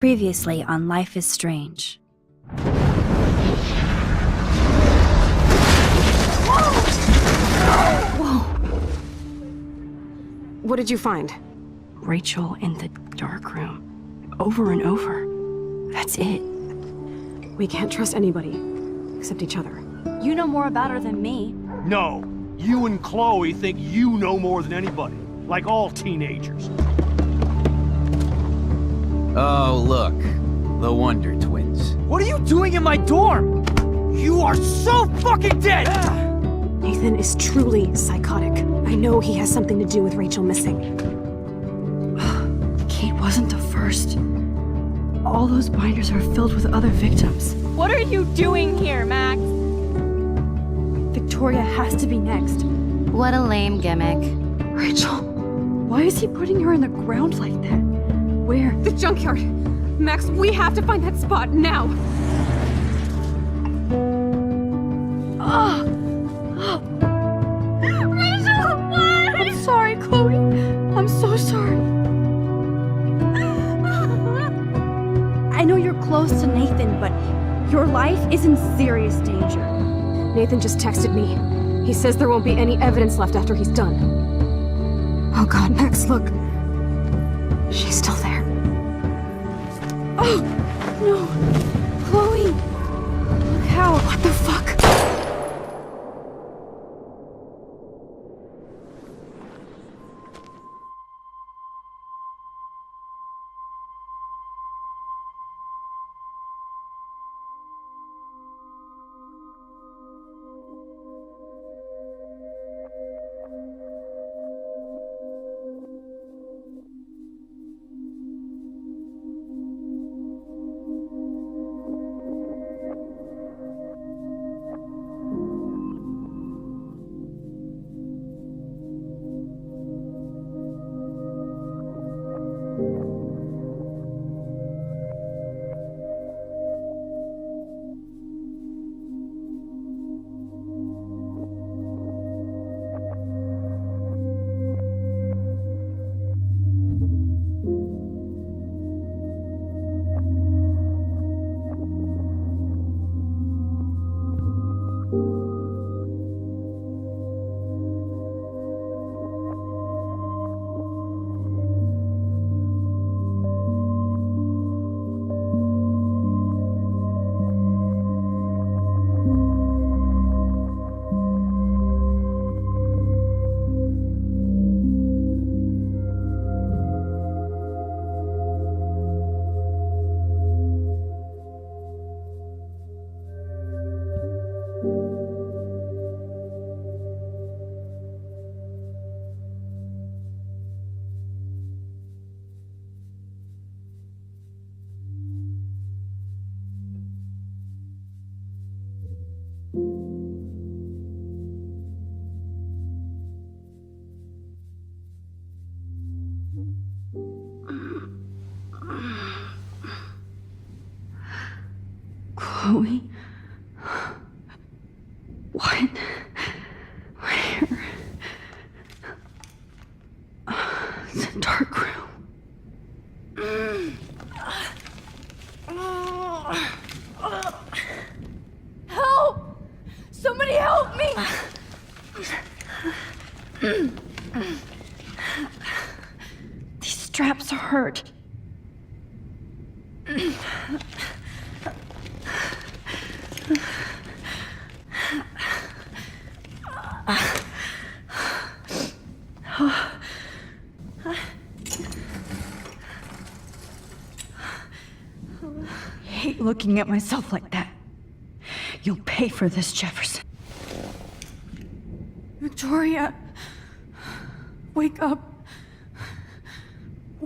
Previously on Life is Strange. Whoa! What did you find? Rachel in the dark room. Over and over. That's it. We can't trust anybody, except each other. You know more about her than me. No. You and Chloe think you know more than anybody. Like all teenagers. Oh, look. The Wonder Twins. What are you doing in my dorm? You are so fucking dead! Nathan is truly psychotic. I know he has something to do with Rachel missing. Kate wasn't the first. All those binders are filled with other victims. What are you doing here, Max? Victoria has to be next. What a lame gimmick. Rachel, why is he putting her in the ground like that? Where? The junkyard! Max, we have to find that spot now! Rachel, what? I'm sorry, Chloe. I'm so sorry. I know you're close to Nathan, but your life is in serious danger. Nathan just texted me. He says there won't be any evidence left after he's done. Oh god, Max, look. She's still there. Oh, no. Chloe. Look how. What the fuck? Chloe? What? Where? It's a dark room. Help! Somebody help me! These straps hurt. I hate looking at myself like that. You'll pay for this, Jefferson. Victoria, wake up.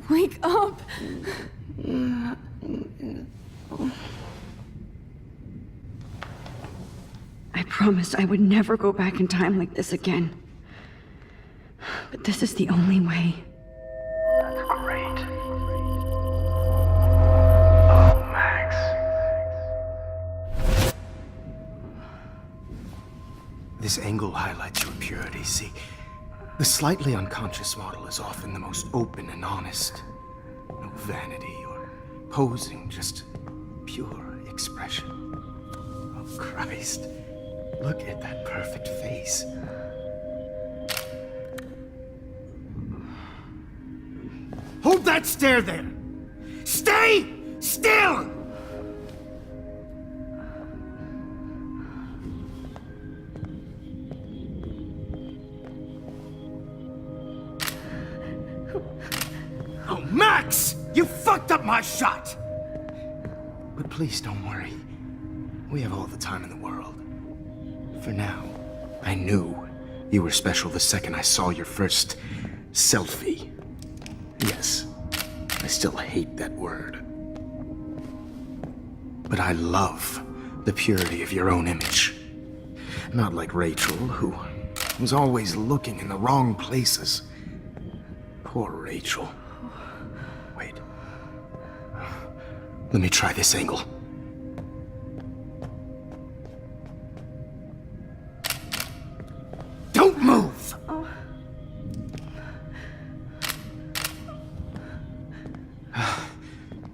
Wake up. I promised I would never go back in time like this again. But this is the only way. That's great. Oh, Max. This angle highlights your purity, see? The slightly unconscious model is often the most open and honest. No vanity or posing, just pure expression. Oh, Christ. Look at that perfect face. Hold that stare there! Stay still! Oh, Max! You fucked up my shot! But please don't worry. We have all the time in the world. For now, I knew you were special the second I saw your first selfie. Yes, I still hate that word. But I love the purity of your own image. Not like Rachel, who was always looking in the wrong places. Poor Rachel. Wait. Let me try this angle. Don't move!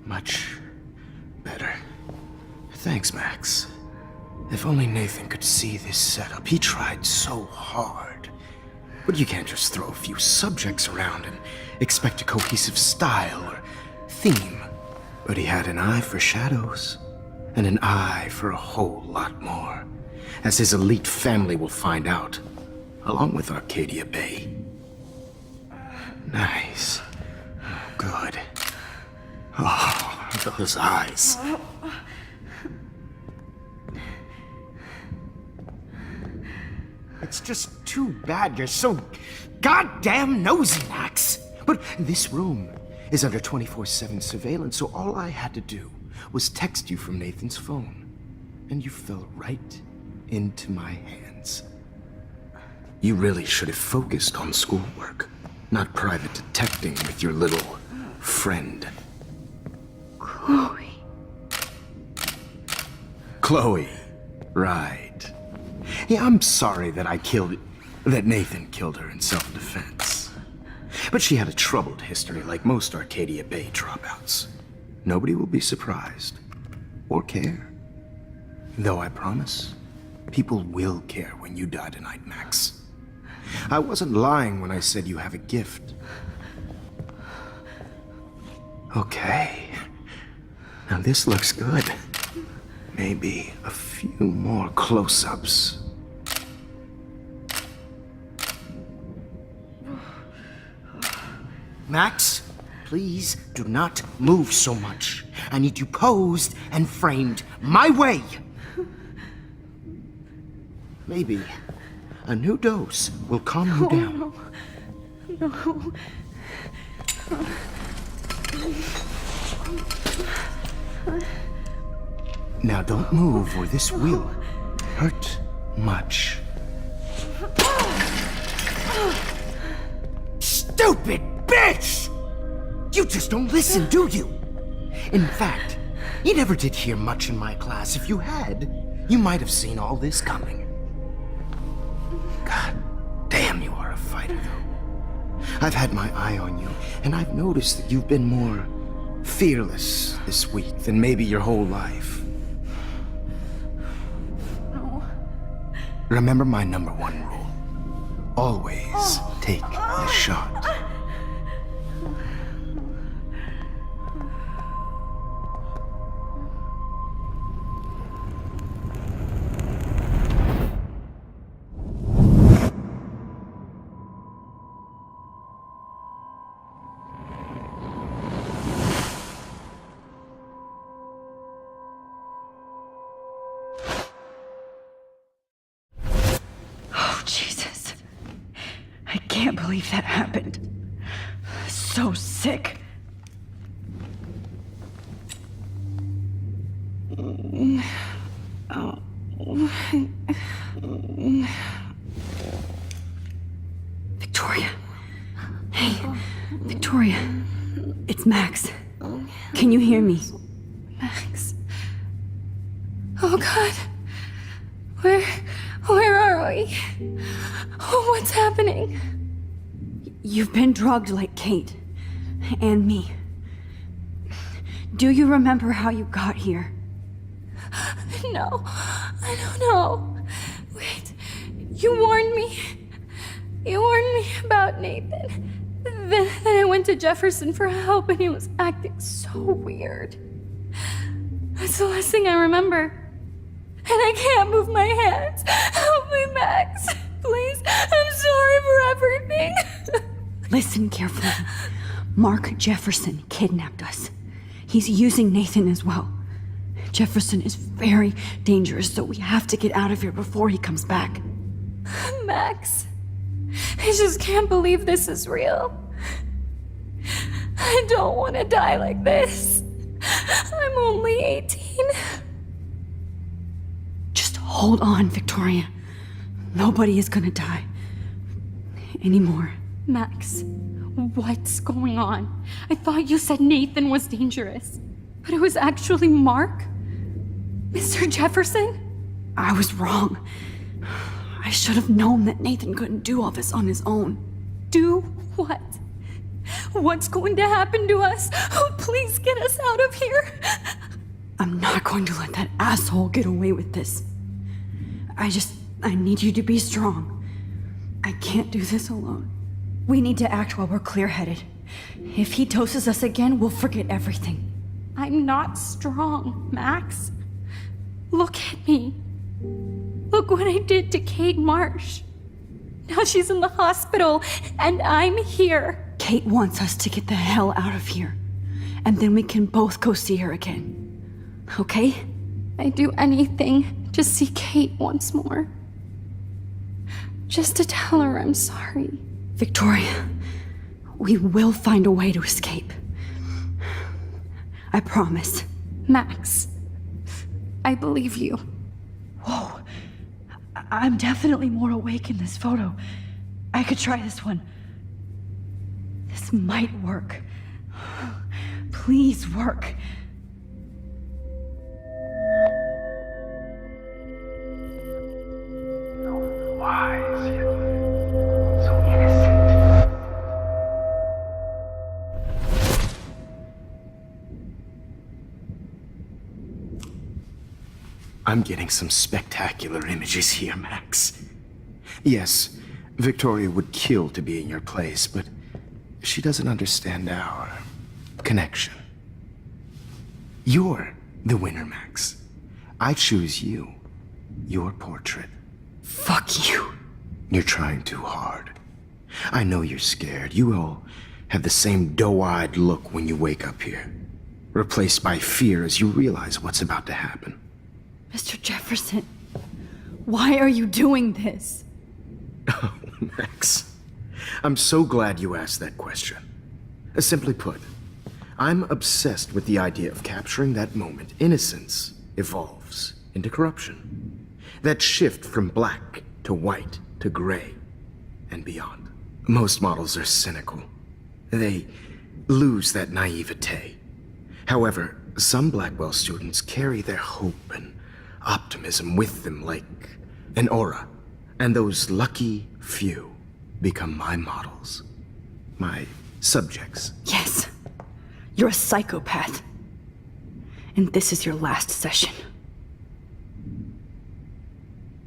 Much better. Thanks, Max. If only Nathan could see this setup. He tried so hard. But you can't just throw a few subjects around and expect a cohesive style or theme. But he had an eye for shadows, and an eye for a whole lot more, as his elite family will find out, along with Arcadia Bay. Nice. Good. Oh, those eyes. It's just too bad you're so goddamn nosy, Max. But this room is under 24/7 surveillance, so all I had to do was text you from Nathan's phone. And you fell right into my hands. You really should have focused on schoolwork, not private detecting with your little friend. Chloe. Chloe, right. Yeah, I'm sorry that Nathan killed her in self-defense. But she had a troubled history like most Arcadia Bay dropouts. Nobody will be surprised, or care. Though I promise, people will care when you die tonight, Max. I wasn't lying when I said you have a gift. Okay. Now this looks good. Maybe a few more close-ups. Max, please do not move so much. I need you posed and framed my way. Maybe a new dose will calm you down. No. Now don't move or this will hurt much. Stupid bitch! You just don't listen, do you? In fact, you never did hear much in my class. If you had, you might have seen all this coming. God damn, you are a fighter, though. I've had my eye on you, and I've noticed that you've been more fearless this week than maybe your whole life. No. Remember my #1 rule. Always take the shot. Jesus. I can't believe that happened. So sick. Oh. Victoria. Hey, Victoria. It's Max. Can you hear me? Max. Oh God. Where are we? Oh, what's happening? You've been drugged like Kate. And me. Do you remember how you got here? No, I don't know. Wait, you warned me. You warned me about Nathan. Then I went to Jefferson for help and he was acting so weird. That's the last thing I remember. And I can't move my hands. Help me, Max. Please, I'm sorry for everything. Listen carefully. Mark Jefferson kidnapped us. He's using Nathan as well. Jefferson is very dangerous, so we have to get out of here before he comes back. Max, I just can't believe this is real. I don't want to die like this. I'm only 18. Just hold on, Victoria. Nobody is gonna die. Anymore. Max, what's going on? I thought you said Nathan was dangerous, but it was actually Mark? Mr. Jefferson? I was wrong. I should have known that Nathan couldn't do all this on his own. Do what? What's going to happen to us? Oh, please get us out of here. I'm not going to let that asshole get away with this. I need you to be strong. I can't do this alone. We need to act while we're clear-headed. If he doses us again, we'll forget everything. I'm not strong, Max. Look at me. Look what I did to Kate Marsh. Now she's in the hospital, and I'm here. Kate wants us to get the hell out of here. And then we can both go see her again. Okay? I'd do anything to see Kate once more. Just to tell her I'm sorry. Victoria, we will find a way to escape. I promise. Max, I believe you. Whoa. I'm definitely more awake in this photo. I could try this one. This might work. Please work. So wise, yet so innocent. I'm getting some spectacular images here, Max. Yes, Victoria would kill to be in your place, but she doesn't understand our connection. You're the winner, Max. I choose you. Your portrait. Fuck you. You're trying too hard. I know you're scared. You all have the same doe-eyed look when you wake up here, replaced by fear as you realize what's about to happen. Mr. Jefferson, why are you doing this? Oh, Max. I'm so glad you asked that question. Simply put, I'm obsessed with the idea of capturing that moment innocence evolves into corruption. That shift from black to white to gray and beyond. Most models are cynical. They lose that naivete. However, some Blackwell students carry their hope and optimism with them like an aura. And those lucky few become my models. My subjects. Yes. You're a psychopath. And this is your last session.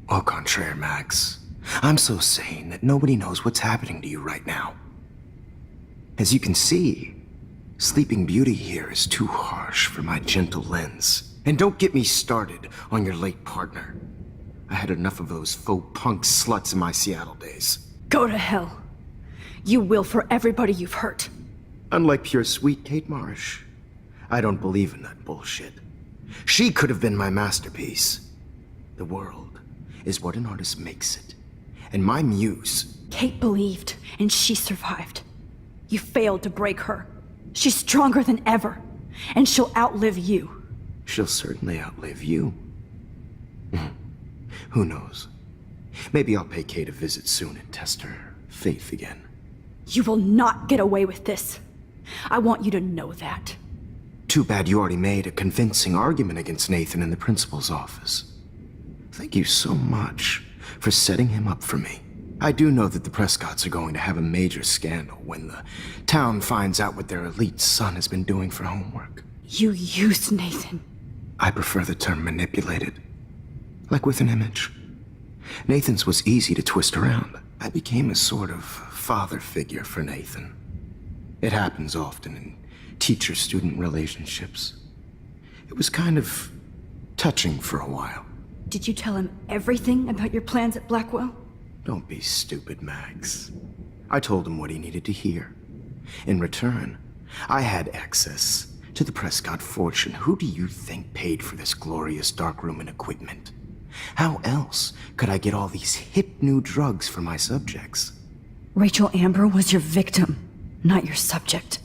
Au contraire, Max. I'm so sane that nobody knows what's happening to you right now. As you can see, Sleeping Beauty here is too harsh for my gentle lens. And don't get me started on your late partner. I had enough of those faux punk sluts in my Seattle days. Go to hell. You will for everybody you've hurt. Unlike pure sweet Kate Marsh, I don't believe in that bullshit. She could have been my masterpiece. The world is what an artist makes it. And my muse... Kate believed, and she survived. You failed to break her. She's stronger than ever, and she'll outlive you. She'll certainly outlive you. Who knows? Maybe I'll pay Kate a visit soon and test her faith again. You will not get away with this. I want you to know that. Too bad you already made a convincing argument against Nathan in the principal's office. Thank you so much for setting him up for me. I do know that the Prescotts are going to have a major scandal when the town finds out what their elite son has been doing for homework. You used Nathan. I prefer the term manipulated. Like with an image. Nathan's was easy to twist around. I became a sort of father figure for Nathan. It happens often in teacher-student relationships. It was kind of touching for a while. Did you tell him everything about your plans at Blackwell? Don't be stupid, Max. I told him what he needed to hear. In return, I had access to the Prescott fortune. Who do you think paid for this glorious darkroom and equipment? How else could I get all these hip new drugs for my subjects? Rachel Amber was your victim, not your subject.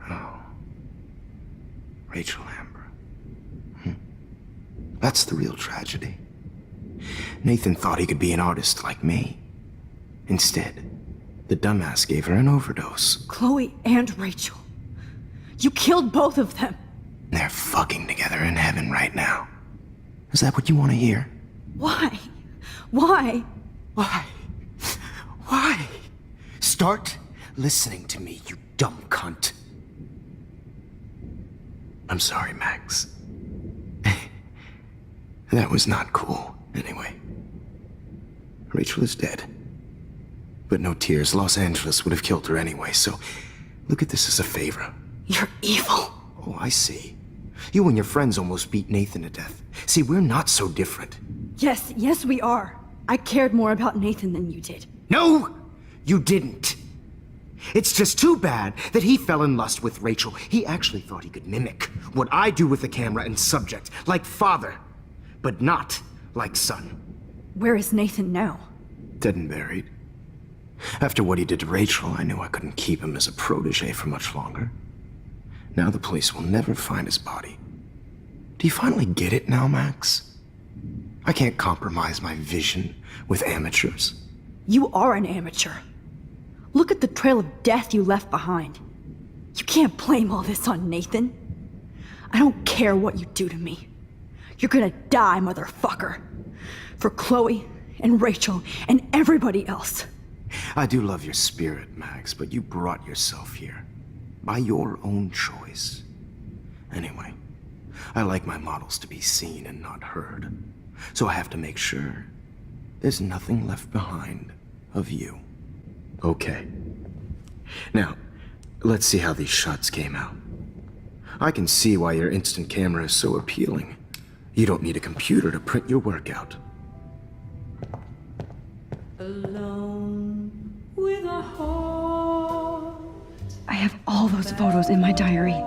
Oh. Rachel Amber. That's the real tragedy. Nathan thought he could be an artist like me. Instead, the dumbass gave her an overdose. Chloe and Rachel. You killed both of them. They're fucking together in heaven right now. Is that what you want to hear? Why? Why? Why? Why? Start listening to me, you dumb cunt. I'm sorry, Max. That was not cool, anyway. Rachel is dead. But no tears. Los Angeles would have killed her anyway, so look at this as a favor. You're evil. Oh, I see. You and your friends almost beat Nathan to death. See, we're not so different. Yes, we are. I cared more about Nathan than you did. No, you didn't. It's just too bad that he fell in lust with Rachel. He actually thought he could mimic what I do with the camera and subject, like father, but not like son. Where is Nathan now? Dead and buried. After what he did to Rachel, I knew I couldn't keep him as a protege for much longer. Now the police will never find his body. Do you finally get it now, Max? I can't compromise my vision with amateurs. You are an amateur. Look at the trail of death you left behind. You can't blame all this on Nathan. I don't care what you do to me. You're gonna die, motherfucker. For Chloe and Rachel and everybody else. I do love your spirit, Max, but you brought yourself here. By your own choice. Anyway, I like my models to be seen and not heard. So I have to make sure there's nothing left behind of you. Okay. Now, let's see how these shots came out. I can see why your instant camera is so appealing. You don't need a computer to print your work out. Alone with a heart. I have all those photos in my diary.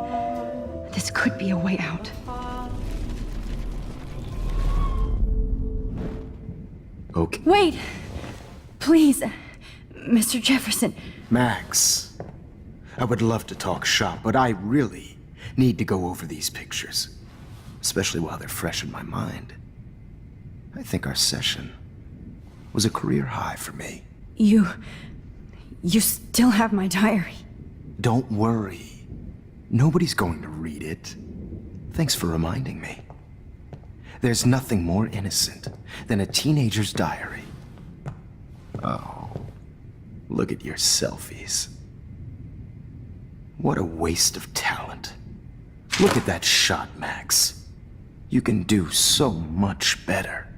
This could be a way out. Okay. Wait! Please, Mr. Jefferson. Max, I would love to talk shop, but I really need to go over these pictures. Especially while they're fresh in my mind. I think our session was a career high for me. You still have my diary. Don't worry. Nobody's going to read it. Thanks for reminding me. There's nothing more innocent than a teenager's diary. Oh, look at your selfies. What a waste of talent. Look at that shot, Max. You can do so much better.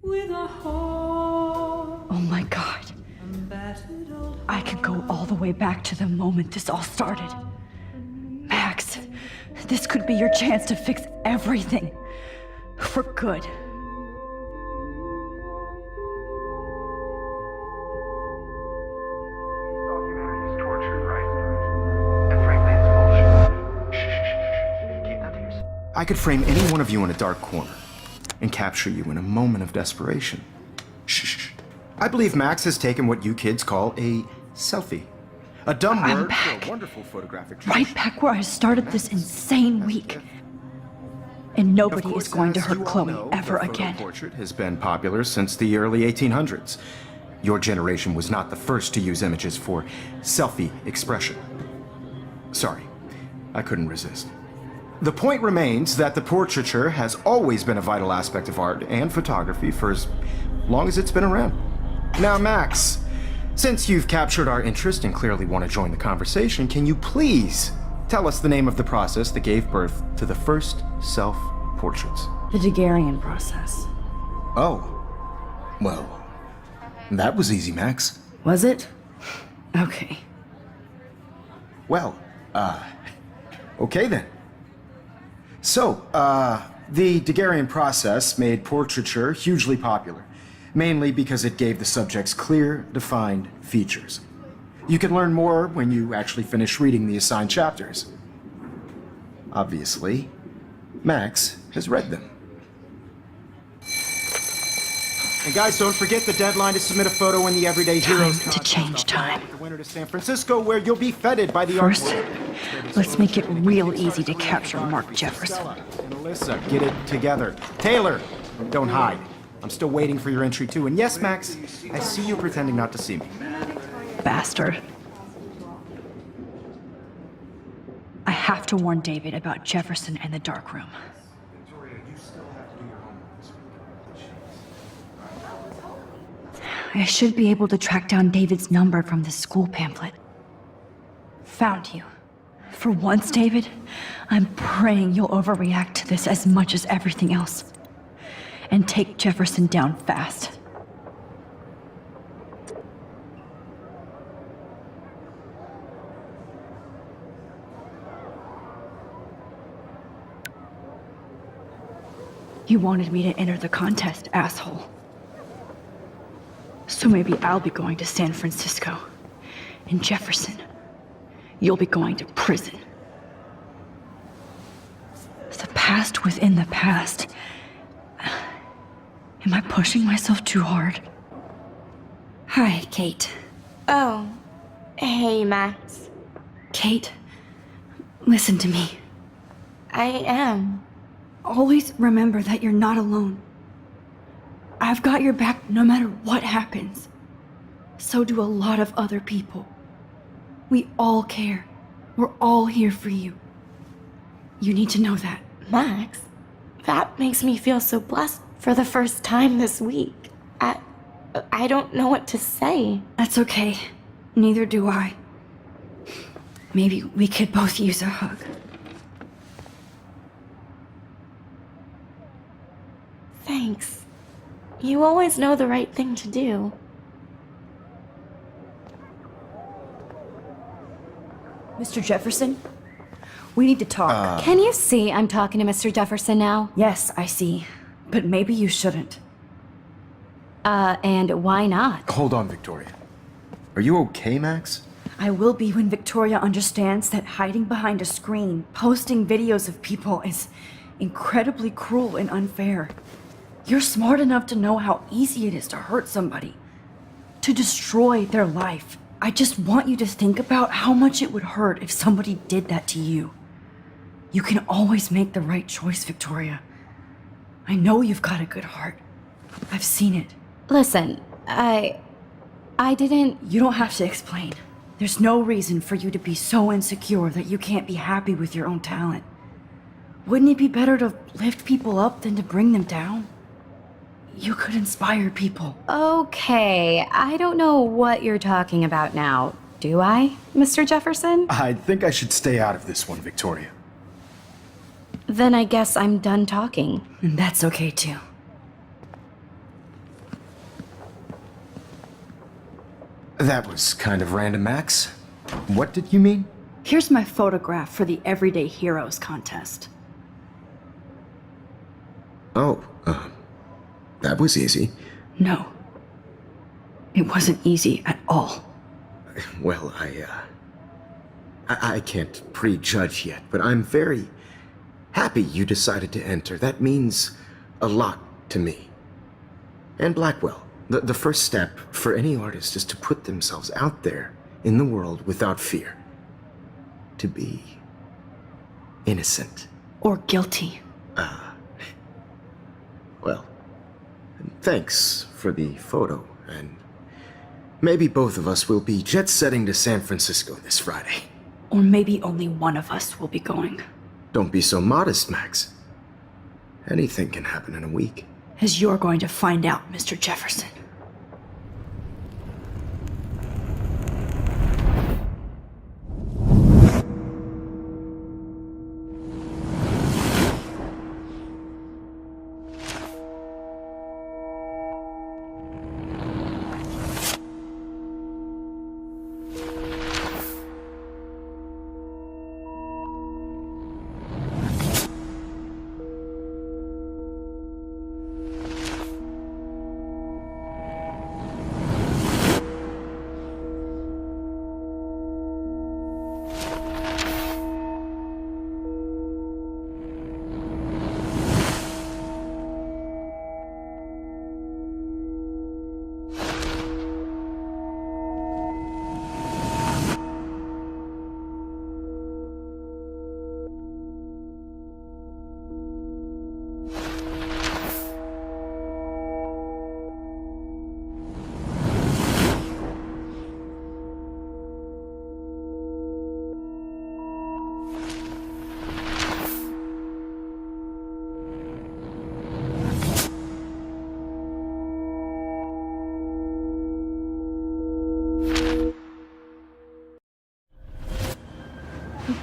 With a heart. Oh my God. I could go all the way back to the moment this all started. Max, this could be your chance to fix everything. For good. Humanity is tortured, right? And frankly, it's bullshit. Shh. Keep that to yourself. I could frame any one of you in a dark corner and capture you in a moment of desperation. Shh. I believe Max has taken what you kids call a selfie. A dumb word back. for a wonderful photographic Right back where I started this insane week. And nobody is going to hurt Chloe ever again. Portrait has been popular since the early 1800s. Your generation was not the first to use images for selfie expression. Sorry, I couldn't resist. the point remains that the portraiture has always been a vital aspect of art and photography for as long as it's been around. Now, Max, since you've captured our interest and clearly want to join the conversation, can you please tell us the name of the process that gave birth to the first self-portraits? The Daguerrean process. Oh. Well, that was easy, Max. Was it? Okay. Well, okay then. So, the Daguerrean process made portraiture hugely popular, mainly because it gave the subjects clear, defined features. You can learn more when you actually finish reading the assigned chapters. Obviously, Max has read them. And guys, don't forget the deadline to submit a photo in the Everyday Heroes Time to change time. The winner to San Francisco, where you'll be feted by the First, artwork. let's make it real easy to capture Mark Jefferson. And Alyssa, get it together. Taylor, don't hide. I'm still waiting for your entry too. And yes, Max, I see you pretending not to see me. Bastard. I have to warn David about Jefferson and the dark room. I should be able to track down David's number from the school pamphlet. Found you. For once, David, I'm praying you'll overreact to this as much as everything else. And take Jefferson down fast. You wanted me to enter the contest, asshole. So maybe I'll be going to San Francisco. And Jefferson, you'll be going to prison. The past within the past. Am I pushing myself too hard? Hi, Kate. Oh, hey, Max. Kate, listen to me. I am. Always remember that you're not alone. I've got your back no matter what happens. So do a lot of other people. We all care. We're all here for you. You need to know that. Max, that makes me feel so blessed for the first time this week. I don't know what to say. That's okay. Neither do I. Maybe we could both use a hug. Thanks. You always know the right thing to do. Mr. Jefferson? We need to talk. Can you see I'm talking to Mr. Jefferson now? Yes, I see. But maybe you shouldn't. And why not? Hold on, Victoria. Are you okay, Max? I will be when Victoria understands that hiding behind a screen, posting videos of people is incredibly cruel and unfair. You're smart enough to know how easy it is to hurt somebody, to destroy their life. I just want you to think about how much it would hurt if somebody did that to you. You can always make the right choice, Victoria. I know you've got a good heart. I've seen it. Listen, I didn't... You don't have to explain. There's no reason for you to be so insecure that you can't be happy with your own talent. Wouldn't it be better to lift people up than to bring them down? You could inspire people. Okay, I don't know what you're talking about now. Do I, Mr. Jefferson? I think I should stay out of this one, Victoria. Then I guess I'm done talking. And that's okay too. That was kind of random, Max. What did you mean? Here's my photograph for the Everyday Heroes contest. Oh, that was easy. No. It wasn't easy at all. Well, I can't prejudge yet, but I'm very happy you decided to enter. That means a lot to me. And Blackwell. The first step for any artist is to put themselves out there in the world without fear. To be innocent. Or guilty. Well, thanks for the photo, and maybe both of us will be jet-setting to San Francisco this Friday. Or maybe only one of us will be going. Don't be so modest, Max. Anything can happen in a week. As you're going to find out, Mr. Jefferson.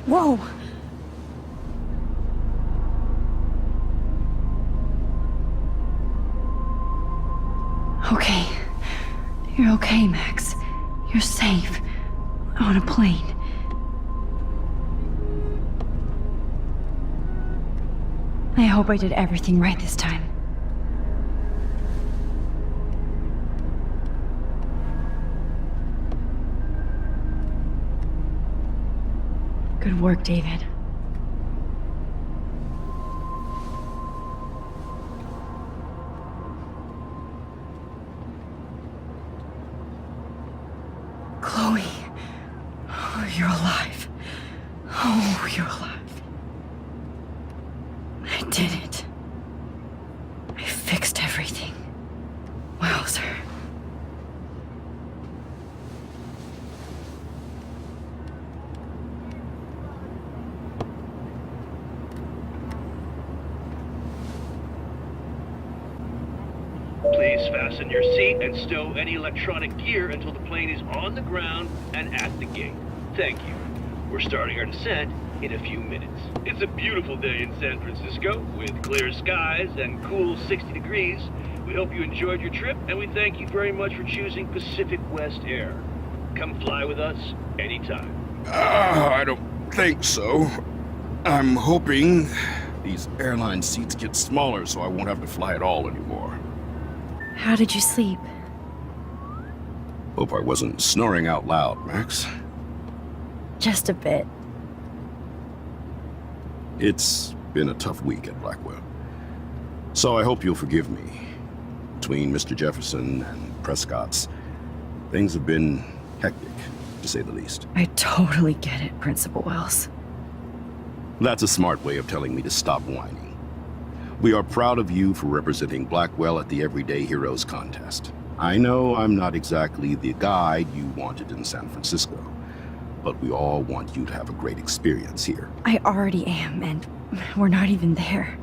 Whoa! Okay. You're okay, Max. You're safe. On a plane. I hope I did everything right this time. Good work, David. Chloe. Oh, you're alive. Oh, you're alive. I did it. I fixed everything. Wowzer. Please fasten your seat and stow any electronic gear until the plane is on the ground and at the gate. Thank you. We're starting our descent in a few minutes. It's a beautiful day in San Francisco with clear skies and cool 60 degrees. We hope you enjoyed your trip, and we thank you very much for choosing Pacific West Air. Come fly with us anytime. I don't think so. I'm hoping these airline seats get smaller so I won't have to fly at all anymore. How did you sleep? Hope I wasn't snoring out loud, Max. Just a bit. It's been a tough week at Blackwell. So I hope you'll forgive me. Between Mr. Jefferson and Prescott's, things have been hectic, to say the least. I totally get it, Principal Wells. That's a smart way of telling me to stop whining. We are proud of you for representing Blackwell at the Everyday Heroes contest. I know I'm not exactly the guide you wanted in San Francisco, but we all want you to have a great experience here. I already am, and we're not even there.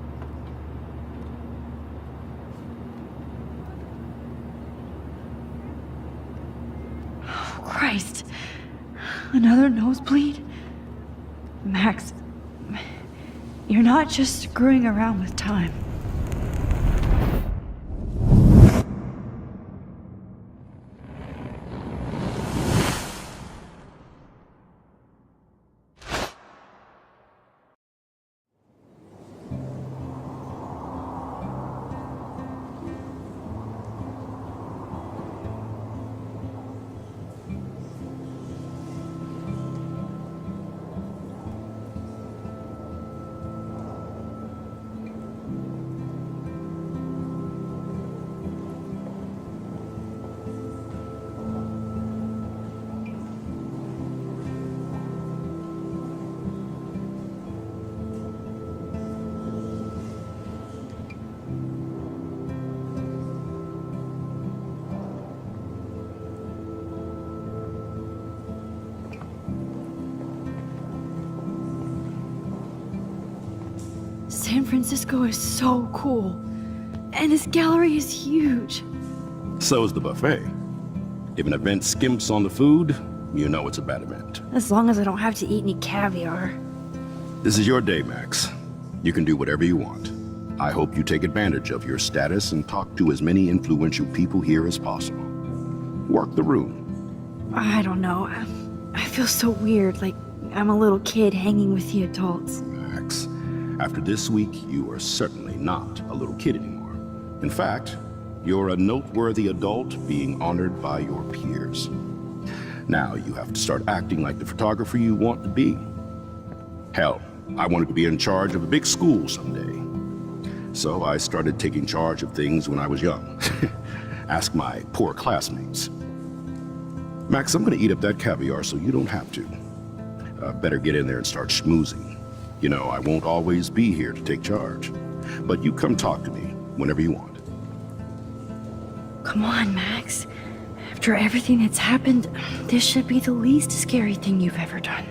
Oh, Christ. Another nosebleed? Max, you're not just screwing around with time. Francisco is so cool. And this gallery is huge. So is the buffet. If an event skimps on the food, you know it's a bad event. As long as I don't have to eat any caviar. This is your day, Max. You can do whatever you want. I hope you take advantage of your status and talk to as many influential people here as possible. Work the room. I don't know. I feel so weird, like I'm a little kid hanging with the adults. Max, after this week, you are certainly not a little kid anymore. In fact, you're a noteworthy adult being honored by your peers. Now you have to start acting like the photographer you want to be. Hell, I wanted to be in charge of a big school someday. So I started taking charge of things when I was young. Ask my poor classmates. Max, I'm gonna eat up that caviar so you don't have to. Better get in there and start schmoozing. You know, I won't always be here to take charge. But you come talk to me whenever you want. Come on, Max. After everything that's happened, this should be the least scary thing you've ever done.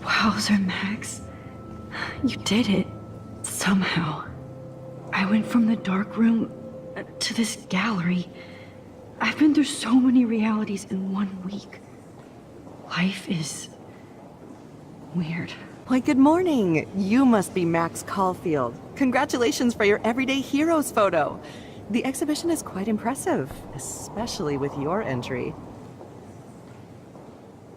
Wowzer, Max. You did it. Somehow. I went from the dark room to this gallery. I've been through so many realities in 1 week. Life is weird. Why, good morning. You must be Max Caulfield. Congratulations for your Everyday Heroes photo. The exhibition is quite impressive, especially with your entry.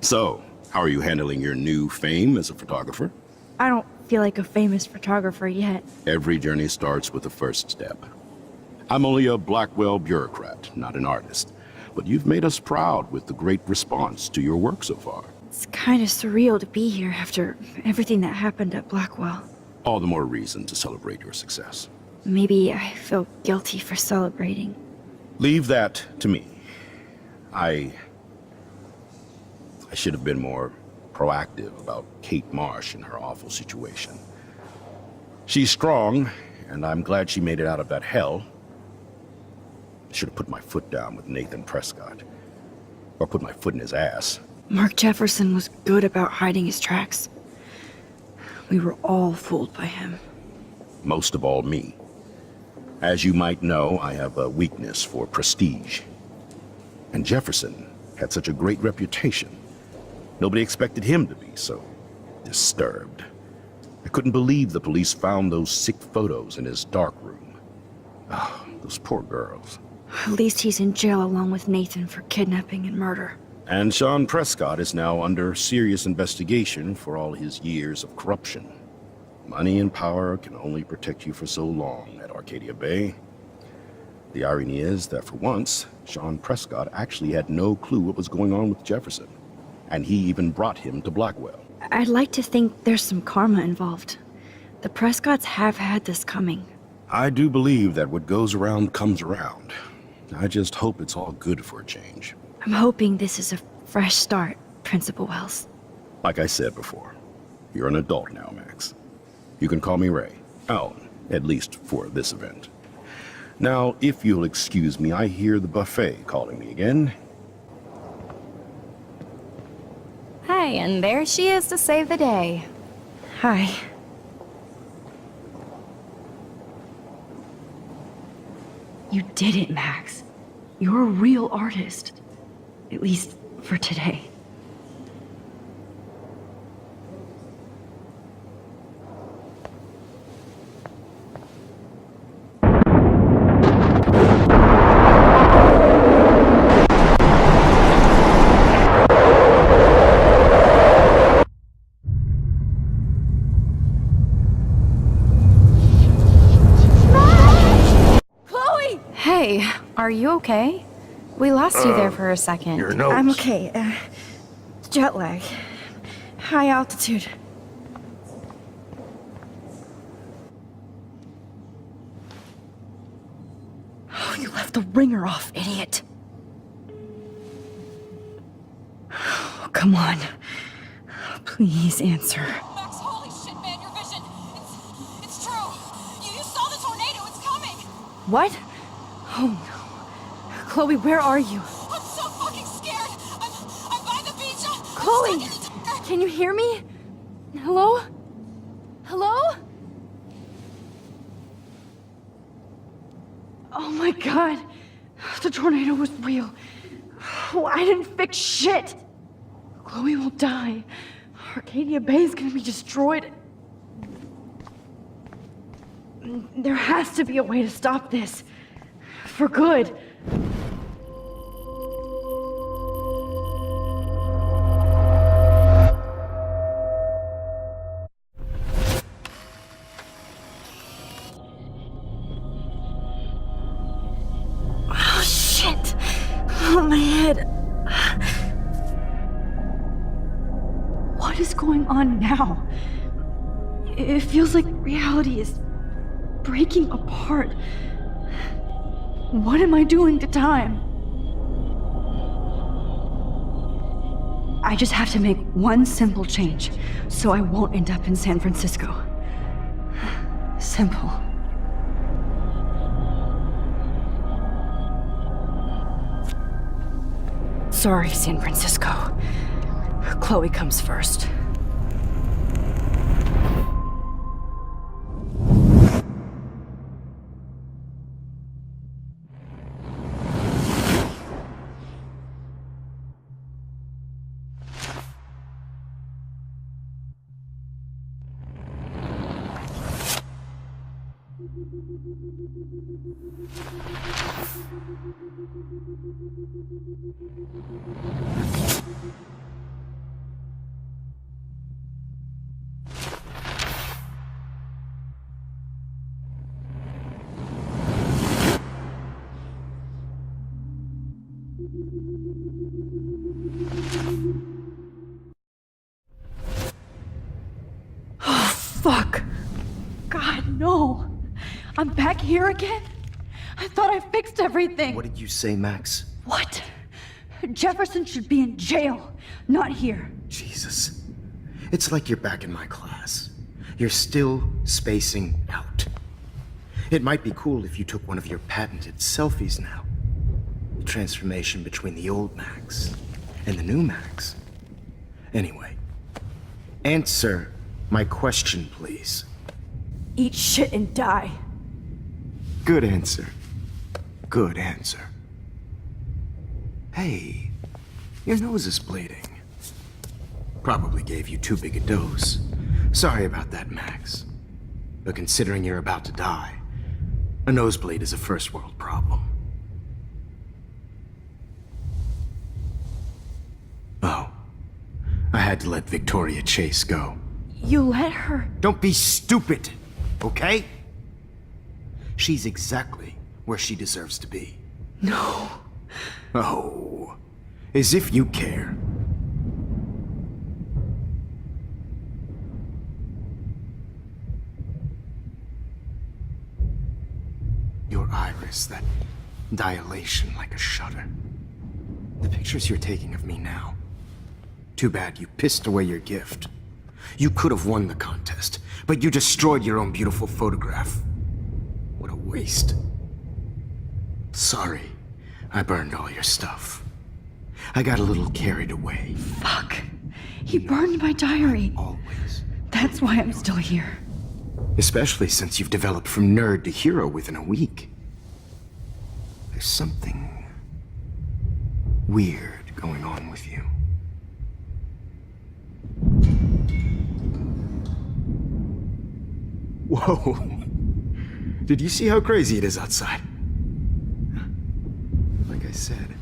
So, how are you handling your new fame as a photographer? I don't feel like a famous photographer yet. Every journey starts with the first step. I'm only a Blackwell bureaucrat, not an artist. But you've made us proud with the great response to your work so far. It's kind of surreal to be here after everything that happened at Blackwell. All the more reason to celebrate your success. Maybe I feel guilty for celebrating. Leave that to me. I should have been more proactive about Kate Marsh and her awful situation. She's strong, and I'm glad she made it out of that hell. I should have put my foot down with Nathan Prescott. Or put my foot in his ass. Mark Jefferson was good about hiding his tracks. We were all fooled by him. Most of all, me. As you might know, I have a weakness for prestige. And Jefferson had such a great reputation. Nobody expected him to be so disturbed. I couldn't believe the police found those sick photos in his dark room. Oh, those poor girls. At least he's in jail along with Nathan for kidnapping and murder. And Sean Prescott is now under serious investigation for all his years of corruption. Money and power can only protect you for so long at Arcadia Bay. The irony is that for once, Sean Prescott actually had no clue what was going on with Jefferson. And he even brought him to Blackwell. I'd like to think there's some karma involved. The Prescotts have had this coming. I do believe that what goes around comes around. I just hope it's all good for a change. I'm hoping this is a fresh start, Principal Wells. Like I said before, you're an adult now, Max. You can call me Ray. Oh, at least for this event. Now, if you'll excuse me, I hear the buffet calling me again. Hi, and there she is to save the day. Hi. You did it, Max. You're a real artist. At least for today. Hey, are you okay? We lost you there for a second. Your nose. I'm okay. Jet lag. High altitude. Oh, you left the ringer off, idiot. Oh, come on. Please answer. Max, holy shit, man, your vision. It's true. You saw the tornado. It's coming. What? Oh no. Chloe, where are you? I'm so fucking scared. Chloe! Can you hear me? Hello? Hello? Oh my god. The tornado was real. Oh, I didn't fix shit. Chloe will die. Arcadia Bay is gonna be destroyed. There has to be a way to stop this. For good. Oh, shit. Oh, my head. What is going on now? It feels like reality is breaking apart. What am I doing to time? I just have to make one simple change, so I won't end up in San Francisco. Simple. Sorry, San Francisco. Chloe comes first. Fuck. God, no. I'm back here again? I thought I fixed everything. What did you say, Max? What? Jefferson should be in jail, not here. Jesus. It's like you're back in my class. You're still spacing out. It might be cool if you took one of your patented selfies now. The transformation between the old Max and the new Max. Anyway, answer my question, please. Eat shit and die. Good answer. Good answer. Hey, your nose is bleeding. Probably gave you too big a dose. Sorry about that, Max. But considering you're about to die, a nosebleed is a first world problem. Oh, I had to let Victoria Chase go. You let her? Don't be stupid, okay? She's exactly where she deserves to be. No. Oh, as if you care. Your iris, that dilation like a shutter. The pictures you're taking of me now. Too bad you pissed away your gift. You could have won the contest, but you destroyed your own beautiful photograph. What a waste. Sorry, I burned all your stuff. I got a little carried away. Fuck. He burned my diary. Always. That's why I'm still here. Especially since you've developed from nerd to hero within a week. There's something weird going on with you. Whoa. Did you see how crazy it is outside? Like I said,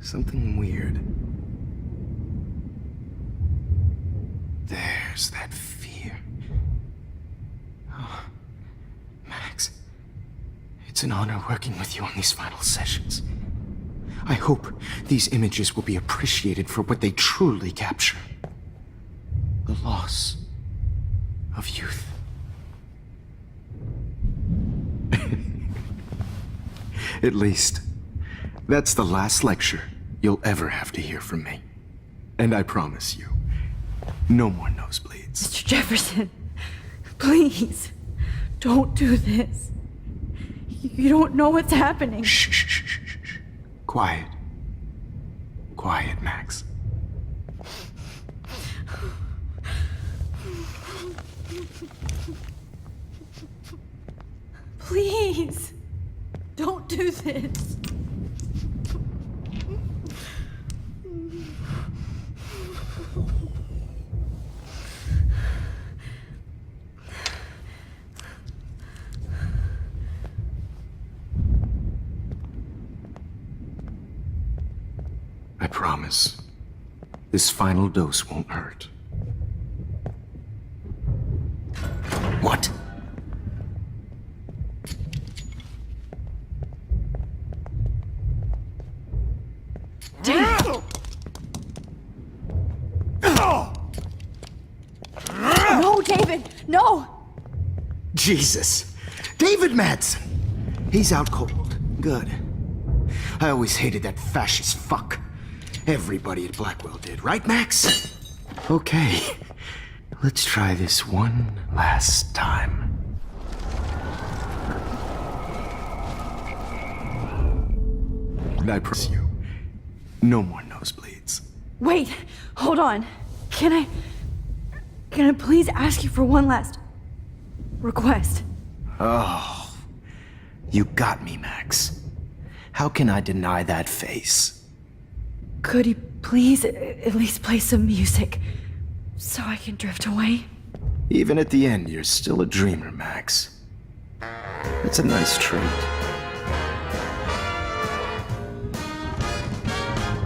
something weird. There's that fear. Oh, Max, it's an honor working with you on these final sessions. I hope these images will be appreciated for what they truly capture. The loss of youth. At least, that's the last lecture you'll ever have to hear from me. And I promise you, no more nosebleeds. Mr. Jefferson, please, don't do this. You don't know what's happening. Shh, shh, shh, shh, shh. Quiet. Quiet, Max. Please, don't do this. I promise, this final dose won't hurt. What? No, David, no! Jesus. David Madsen. He's out cold. Good. I always hated that fascist fuck. Everybody at Blackwell did, right, Max? Okay. Let's try this one last time. And I promise you, no more nosebleeds. Wait, hold on. Can I please ask you for one last request? Oh, you got me, Max. How can I deny that face? Could you please at least play some music so I can drift away? Even at the end, you're still a dreamer, Max. It's a nice treat.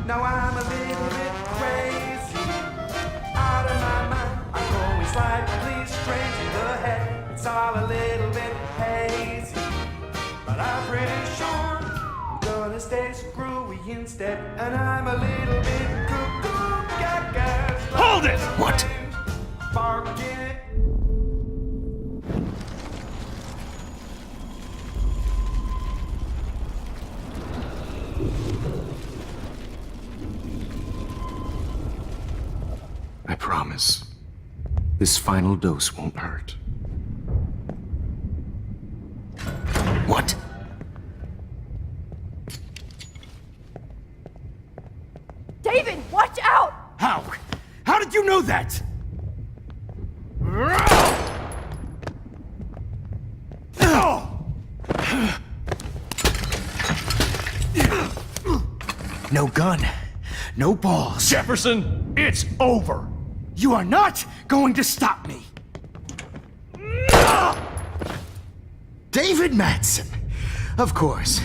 Now I'm a little bit crazy, out of my mind. I'm going slightly strange in the head. It's all a little bit hazy, but I'm pretty sure I'm gonna stay screwy instead. And I'm a little bit cuckoo, gaga. Hold it! What? Barking. I promise, this final dose won't hurt. What? David, watch out! How? How did you know that? No gun, no balls. Jefferson, it's over! You are not going to stop me! David Madsen! Of course.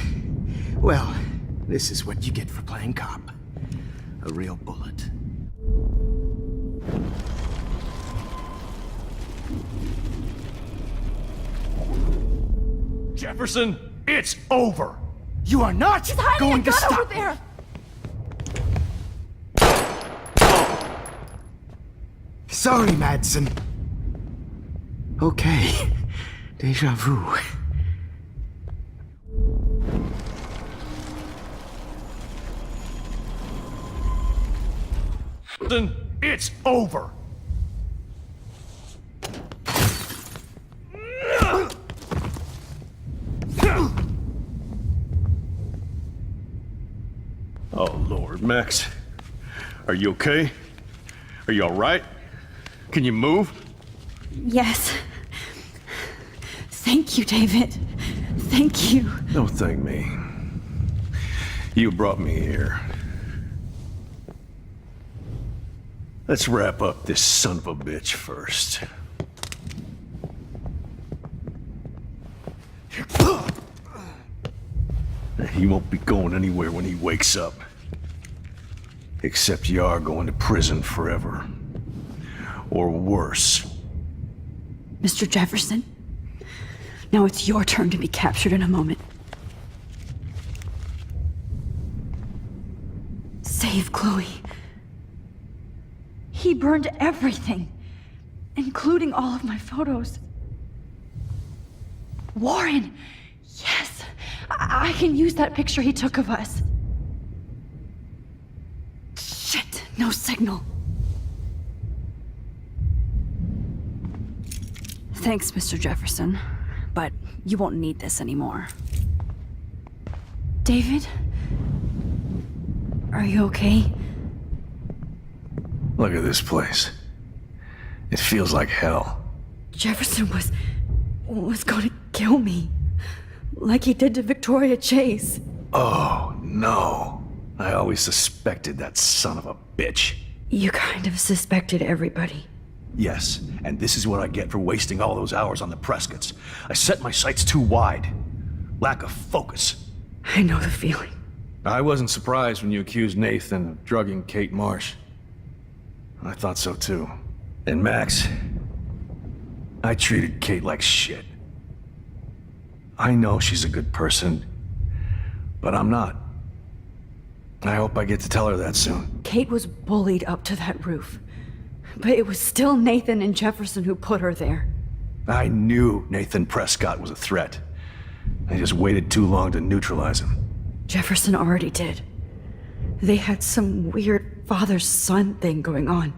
Well, this is what you get for playing cop. A real bullet. Jefferson, it's over! You are not He's hiding going a to gun stop over me! there! Sorry, Madsen. Okay. Deja vu. Jefferson, it's over! Oh, Lord, Max. Are you okay? Are you all right? Can you move? Yes. Thank you, David. Thank you. Don't thank me. You brought me here. Let's wrap up this son of a bitch first. He won't be going anywhere when he wakes up. Except you are going to prison forever. Or worse. Mr. Jefferson, now it's your turn to be captured in a moment. Save Chloe. He burned everything, including all of my photos. Warren! Yes! I can use that picture he took of us. Shit! No signal. Thanks, Mr. Jefferson, but you won't need this anymore. David? Are you okay? Look at this place. It feels like hell. Jefferson was going to kill me. Like he did to Victoria Chase. Oh, no. I always suspected that son of a bitch. You kind of suspected everybody. Yes, and this is what I get for wasting all those hours on the Prescotts. I set my sights too wide. Lack of focus. I know the feeling. I wasn't surprised when you accused Nathan of drugging Kate Marsh. I thought so too. And Max, I treated Kate like shit. I know she's a good person, but I'm not. I hope I get to tell her that soon. Kate was bullied up to that roof. But it was still Nathan and Jefferson who put her there. I knew Nathan Prescott was a threat. I just waited too long to neutralize him. Jefferson already did. They had some weird father-son thing going on.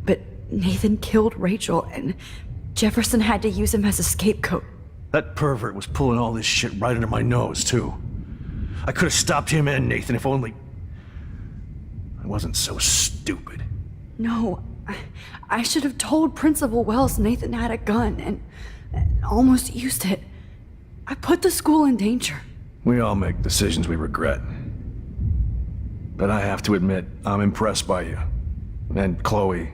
But Nathan killed Rachel, and Jefferson had to use him as a scapegoat. That pervert was pulling all this shit right under my nose, too. I could have stopped him and Nathan if only I wasn't so stupid. No, I should have told Principal Wells Nathan had a gun and almost used it. I put the school in danger. We all make decisions we regret. But I have to admit, I'm impressed by you. And Chloe.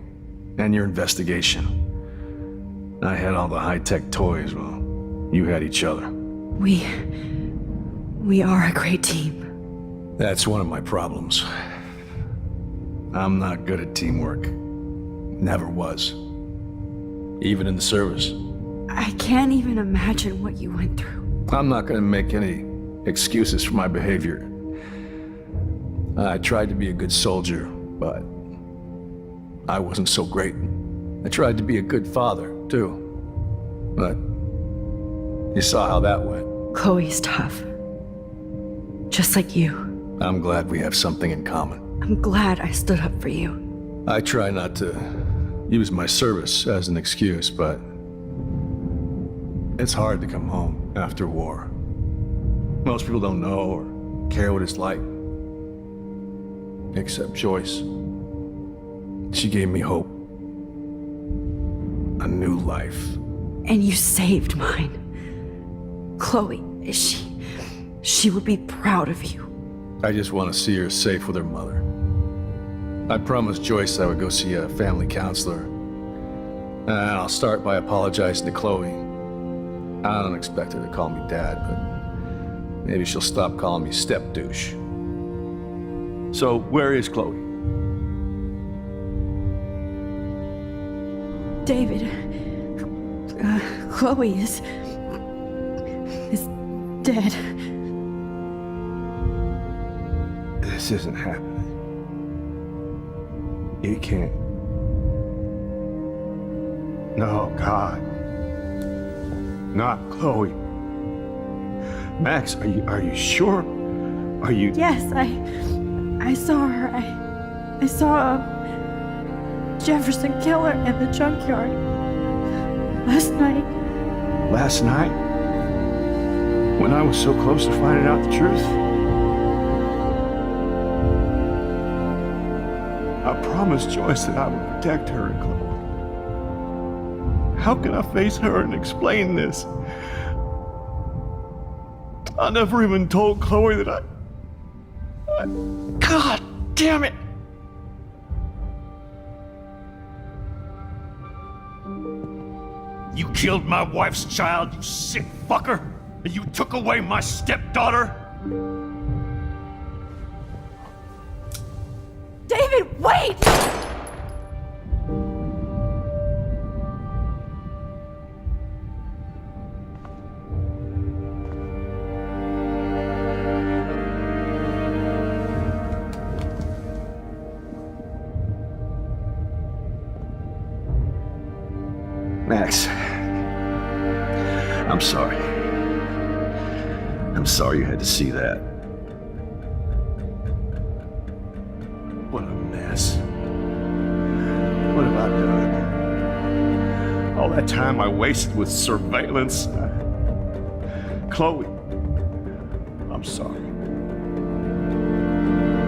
And your investigation. I had all the high-tech toys, well, you had each other. We are a great team. That's one of my problems. I'm not good at teamwork. Never was. Even in the service. I can't even imagine what you went through. I'm not gonna make any excuses for my behavior. I tried to be a good soldier, but I wasn't so great. I tried to be a good father, too. But you saw how that went. Chloe's tough. Just like you. I'm glad we have something in common. I'm glad I stood up for you. I try not to use my service as an excuse, but it's hard to come home after war. Most people don't know or care what it's like. Except Joyce. She gave me hope. A new life. And you saved mine. Chloe, she would be proud of you. I just want to see her safe with her mother. I promised Joyce I would go see a family counselor. And I'll start by apologizing to Chloe. I don't expect her to call me Dad, but maybe she'll stop calling me step-douche. So, where is Chloe? David, Chloe is dead. This isn't happening. You can't. No, God. Not Chloe. Max, are you sure? Are you... Yes, I saw her. I saw Jefferson kill her in the junkyard. Last night. Last night? When I was so close to finding out the truth? I promised Joyce that I would protect her and Chloe. How can I face her and explain this? I never even told Chloe that I... God damn it! You killed my wife's child, you sick fucker! And you took away my stepdaughter? David, wait! Max, I'm sorry. I'm sorry you had to see that. What a mess. What have I done? All that time I wasted with surveillance. Chloe, I'm sorry.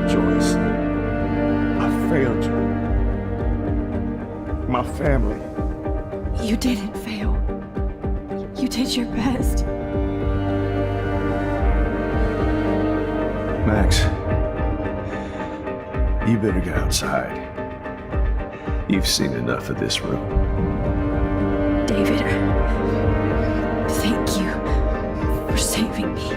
Joyce, I failed you. My family. You didn't fail. You did your best. Max, you better get outside. You've seen enough of this room. David, thank you for saving me.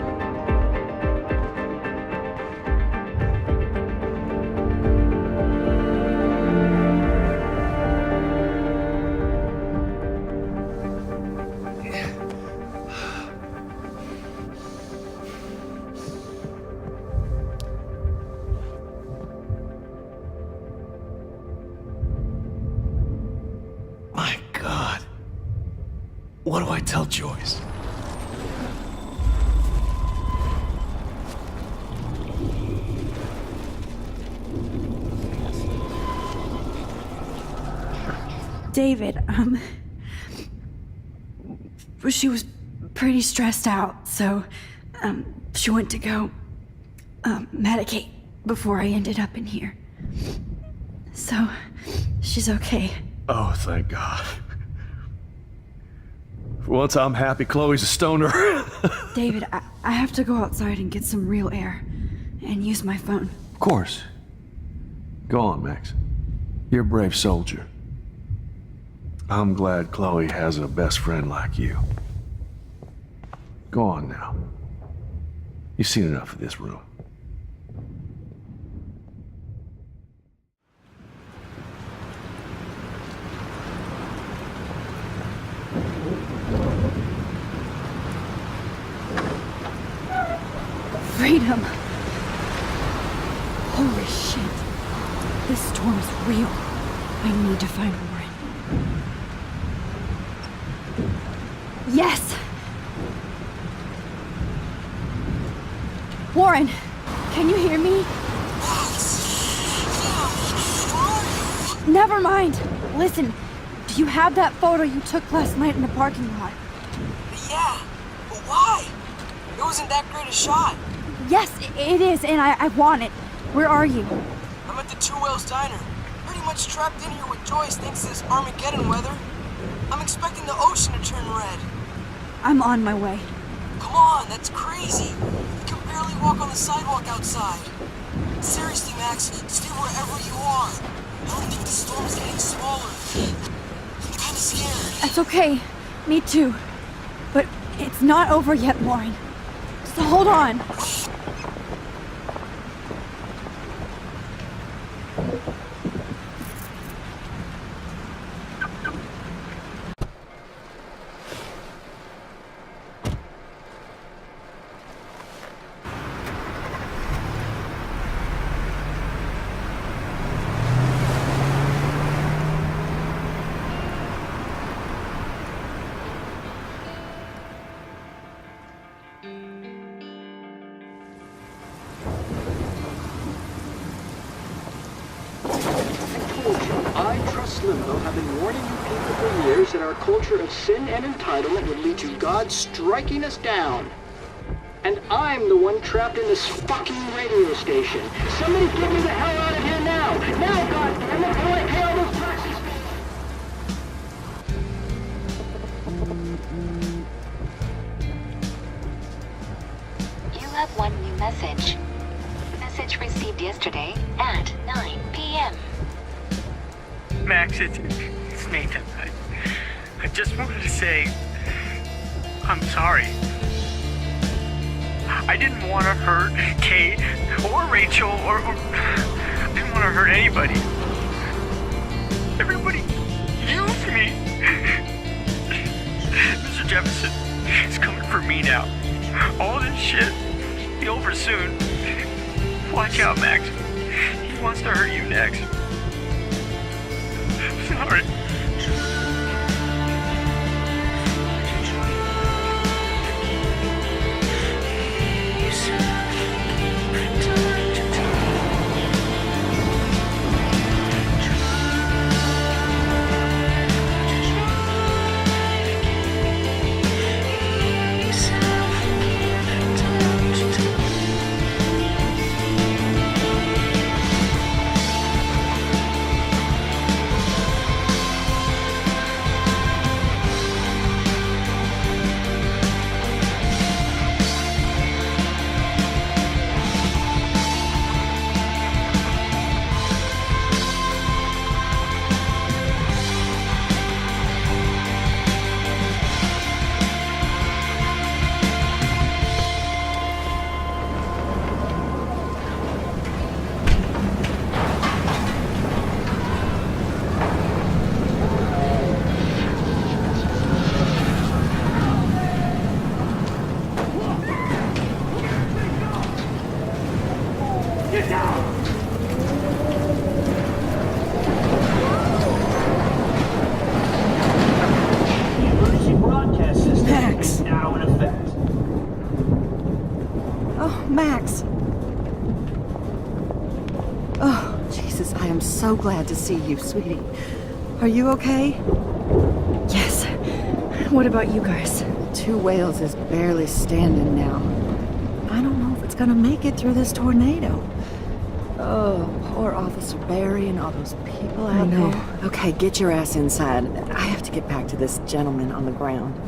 My God. What do I tell Joyce? David, she was pretty stressed out, so, she went to go, medicate before I ended up in here. So, she's okay. Oh, thank God. For once I'm happy Chloe's a stoner. David, I have to go outside and get some real air and use my phone. Of course. Go on, Max. You're a brave soldier. I'm glad Chloe has a best friend like you. Go on now. You've seen enough of this room. Freedom! Holy shit. This storm is real. I need to find Warren. Yes! Warren, can you hear me? Never mind. Listen, do you have that photo you took last night in the parking lot? Yeah, but why? It wasn't that great a shot. Yes, it is, and I want it. Where are you? I'm at the Two Whales Diner. Pretty much trapped in here with Joyce thanks to this Armageddon weather. I'm expecting the ocean to turn red. I'm on my way. Come on, that's crazy. You can barely walk on the sidewalk outside. Seriously, Max, stay wherever you are. I don't think the storm's getting smaller. I'm kinda scared. That's okay. Me too. But it's not over yet, Warren. So hold on. Limbo have been warning you people for years that our culture of sin and entitlement would lead to God striking us down. And I'm the one trapped in this fucking radio station. Somebody get me the hell out of here now! Now, goddammit, before I pay all those taxes! You have one new message. Message received yesterday at 9 p.m. Max, it's Nathan. I just wanted to say I'm sorry. I didn't want to hurt Kate or Rachel or I didn't want to hurt anybody. Everybody used me. Mr. Jefferson is coming for me now. All this shit will be over soon. Watch out, Max. He wants to hurt you next. Sorry. so glad to see you, sweetie. Are you okay? Yes. What about you guys? Two Whales is barely standing now. I don't know if it's gonna make it through this tornado. Oh, poor Officer Barry and all those people out there. Okay, get your ass inside. I have to get back to this gentleman on the ground.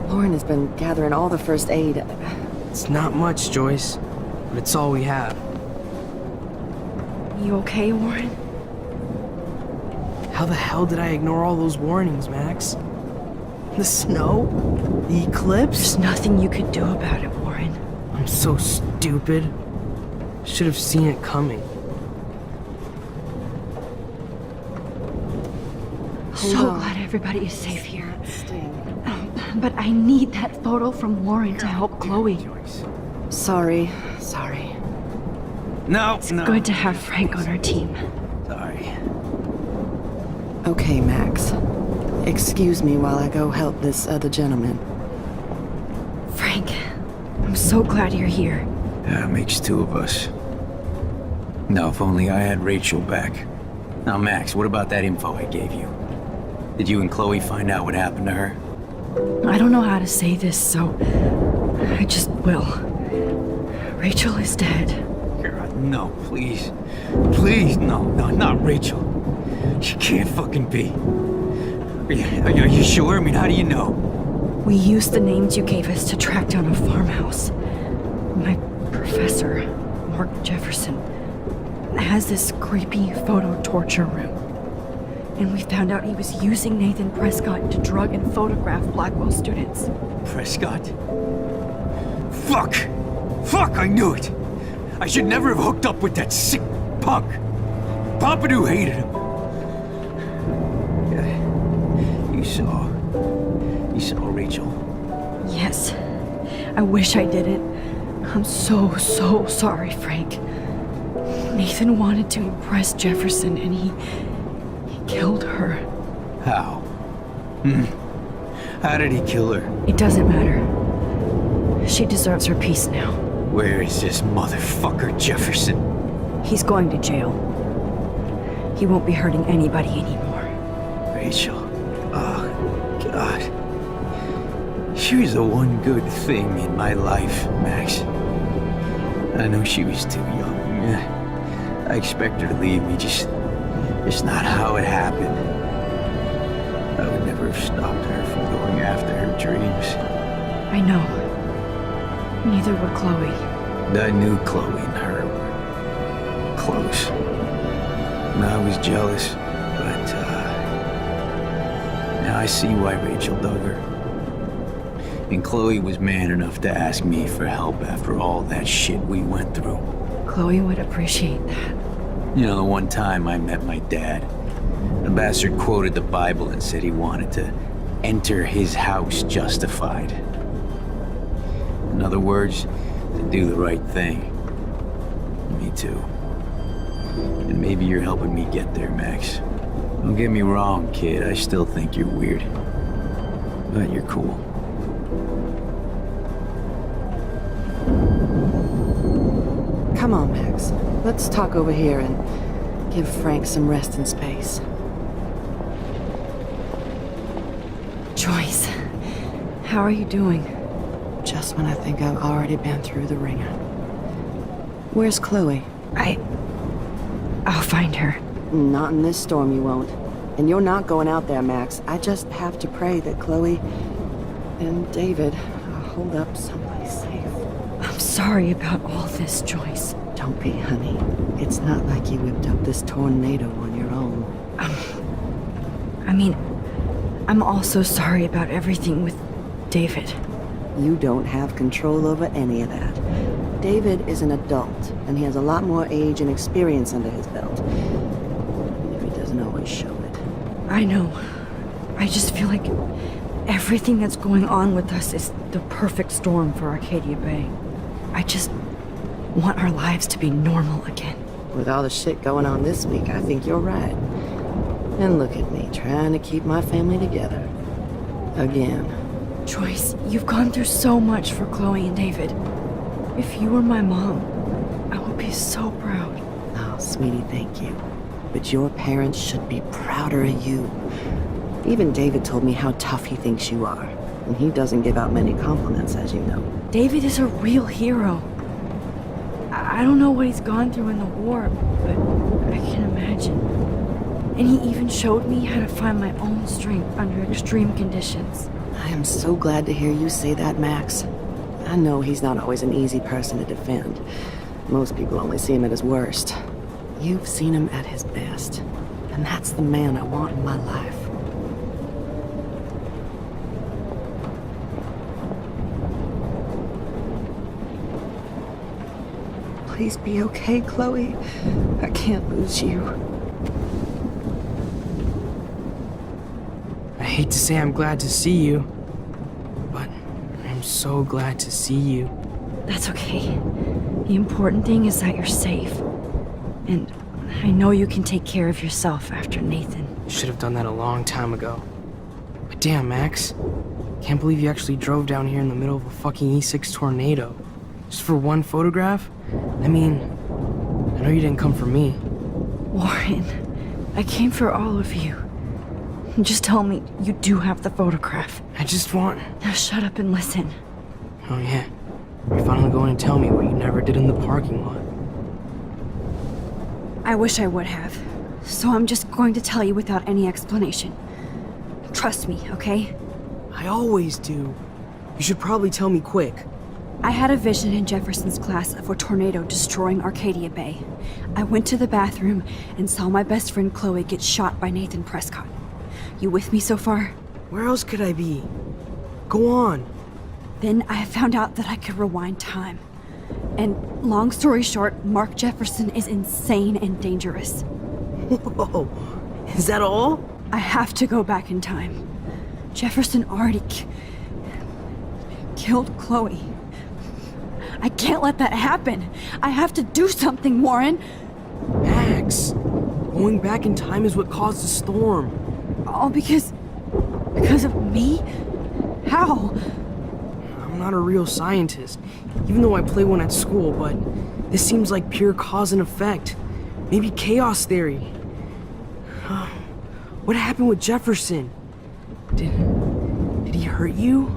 Lauren has been gathering all the first aid. It's not much, Joyce, but it's all we have. You okay, Warren? How the hell did I ignore all those warnings, Max? The snow? The eclipse? There's nothing you could do about it, Warren. I'm so stupid. Should have seen it coming. So glad everybody is safe here. But I need that photo from Warren to help Chloe. Sorry. No, It's good to have Frank on our team. Sorry. Okay, Max. Excuse me while I go help this other gentleman. Frank, I'm so glad you're here. Yeah, makes two of us. Now, if only I had Rachel back. Now, Max, what about that info I gave you? Did you and Chloe find out what happened to her? I don't know how to say this, so I just will. Rachel is dead. No, please. Please, no, not Rachel. She can't fucking be. Are you sure? I mean, how do you know? We used the names you gave us to track down a farmhouse. My professor, Mark Jefferson, has this creepy photo torture room. And we found out he was using Nathan Prescott to drug and photograph Blackwell students. Prescott? Fuck, I knew it! I should never have hooked up with that sick punk! Pompidou hated him! Yeah, you saw Rachel. Yes. I wish I didn't. I'm so sorry, Frank. Nathan wanted to impress Jefferson and he killed her. How? How did he kill her? It doesn't matter. She deserves her peace now. Where is this motherfucker Jefferson? He's going to jail. He won't be hurting anybody anymore. Rachel. Oh, God. She was the one good thing in my life, Max. I know she was too young. I expect her to leave me, just not how it happened. I would never have stopped her from going after her dreams. I know. Neither would Chloe. I knew Chloe and her were close. And I was jealous, but now I see why Rachel dug her. And Chloe was man enough to ask me for help after all that shit we went through. Chloe would appreciate that. You know, the one time I met my dad, the bastard quoted the Bible and said he wanted to enter his house justified. In other words, to do the right thing. Me too. And maybe you're helping me get there, Max. Don't get me wrong, kid, I still think you're weird. But you're cool. Come on, Max. Let's talk over here and give Frank some rest and space. Joyce, how are you doing? Just when I think I've already been through the ringer. Where's Chloe? I'll find her. Not in this storm, you won't. And you're not going out there, Max. I just have to pray that Chloe and David hold up someplace safe. I'm sorry about all this, Joyce. Don't be, honey. It's not like you whipped up this tornado on your own. I'm also sorry about everything with David. You don't have control over any of that. David is an adult, and he has a lot more age and experience under his belt. If he doesn't always show it. I know. I just feel like everything that's going on with us is the perfect storm for Arcadia Bay. I just want our lives to be normal again. With all the shit going on this week, I think you're right. And look at me, trying to keep my family together. Again. Joyce, you've gone through so much for Chloe and David. If you were my mom, I would be so proud. Oh, sweetie, thank you. but your parents should be prouder of you. Even David told me how tough he thinks you are, and he doesn't give out many compliments, as you know. David is a real hero. I don't know what he's gone through in the war, but I can imagine. And he even showed me how to find my own strength under extreme conditions. I am so glad to hear you say that, Max. I know he's not always an easy person to defend. Most people only see him at his worst. You've seen him at his best, and that's the man I want in my life. Please be okay, Chloe. I can't lose you. I hate to say I'm glad to see you, but I'm so glad to see you. That's okay. The important thing is that you're safe. And I know you can take care of yourself after Nathan. Should have done that a long time ago. But damn, Max. Can't believe you actually drove down here in the middle of a fucking E6 tornado. Just for one photograph? I mean, I know you didn't come for me. Warren, I came for all of you. Just tell me you do have the photograph. I just want... Now shut up and listen. Oh yeah, you're finally going to tell me what you never did in the parking lot. I wish I would have. So I'm just going to tell you without any explanation. Trust me, okay? I always do. You should probably tell me quick. I had a vision in Jefferson's class of a tornado destroying Arcadia Bay. I went to the bathroom and saw my best friend Chloe get shot by Nathan Prescott. You with me so far? Where else could I be? Go on. Then I found out that I could rewind time. And long story short, Mark Jefferson is insane and dangerous. Whoa, is that all? I have to go back in time. Jefferson already killed Chloe. I can't let that happen. I have to do something, Warren. Max, going back in time is what caused the storm. All because of me? How? I'm not a real scientist, even though I play one at school, but this seems like pure cause and effect. Maybe chaos theory. What happened with Jefferson? Did he hurt you?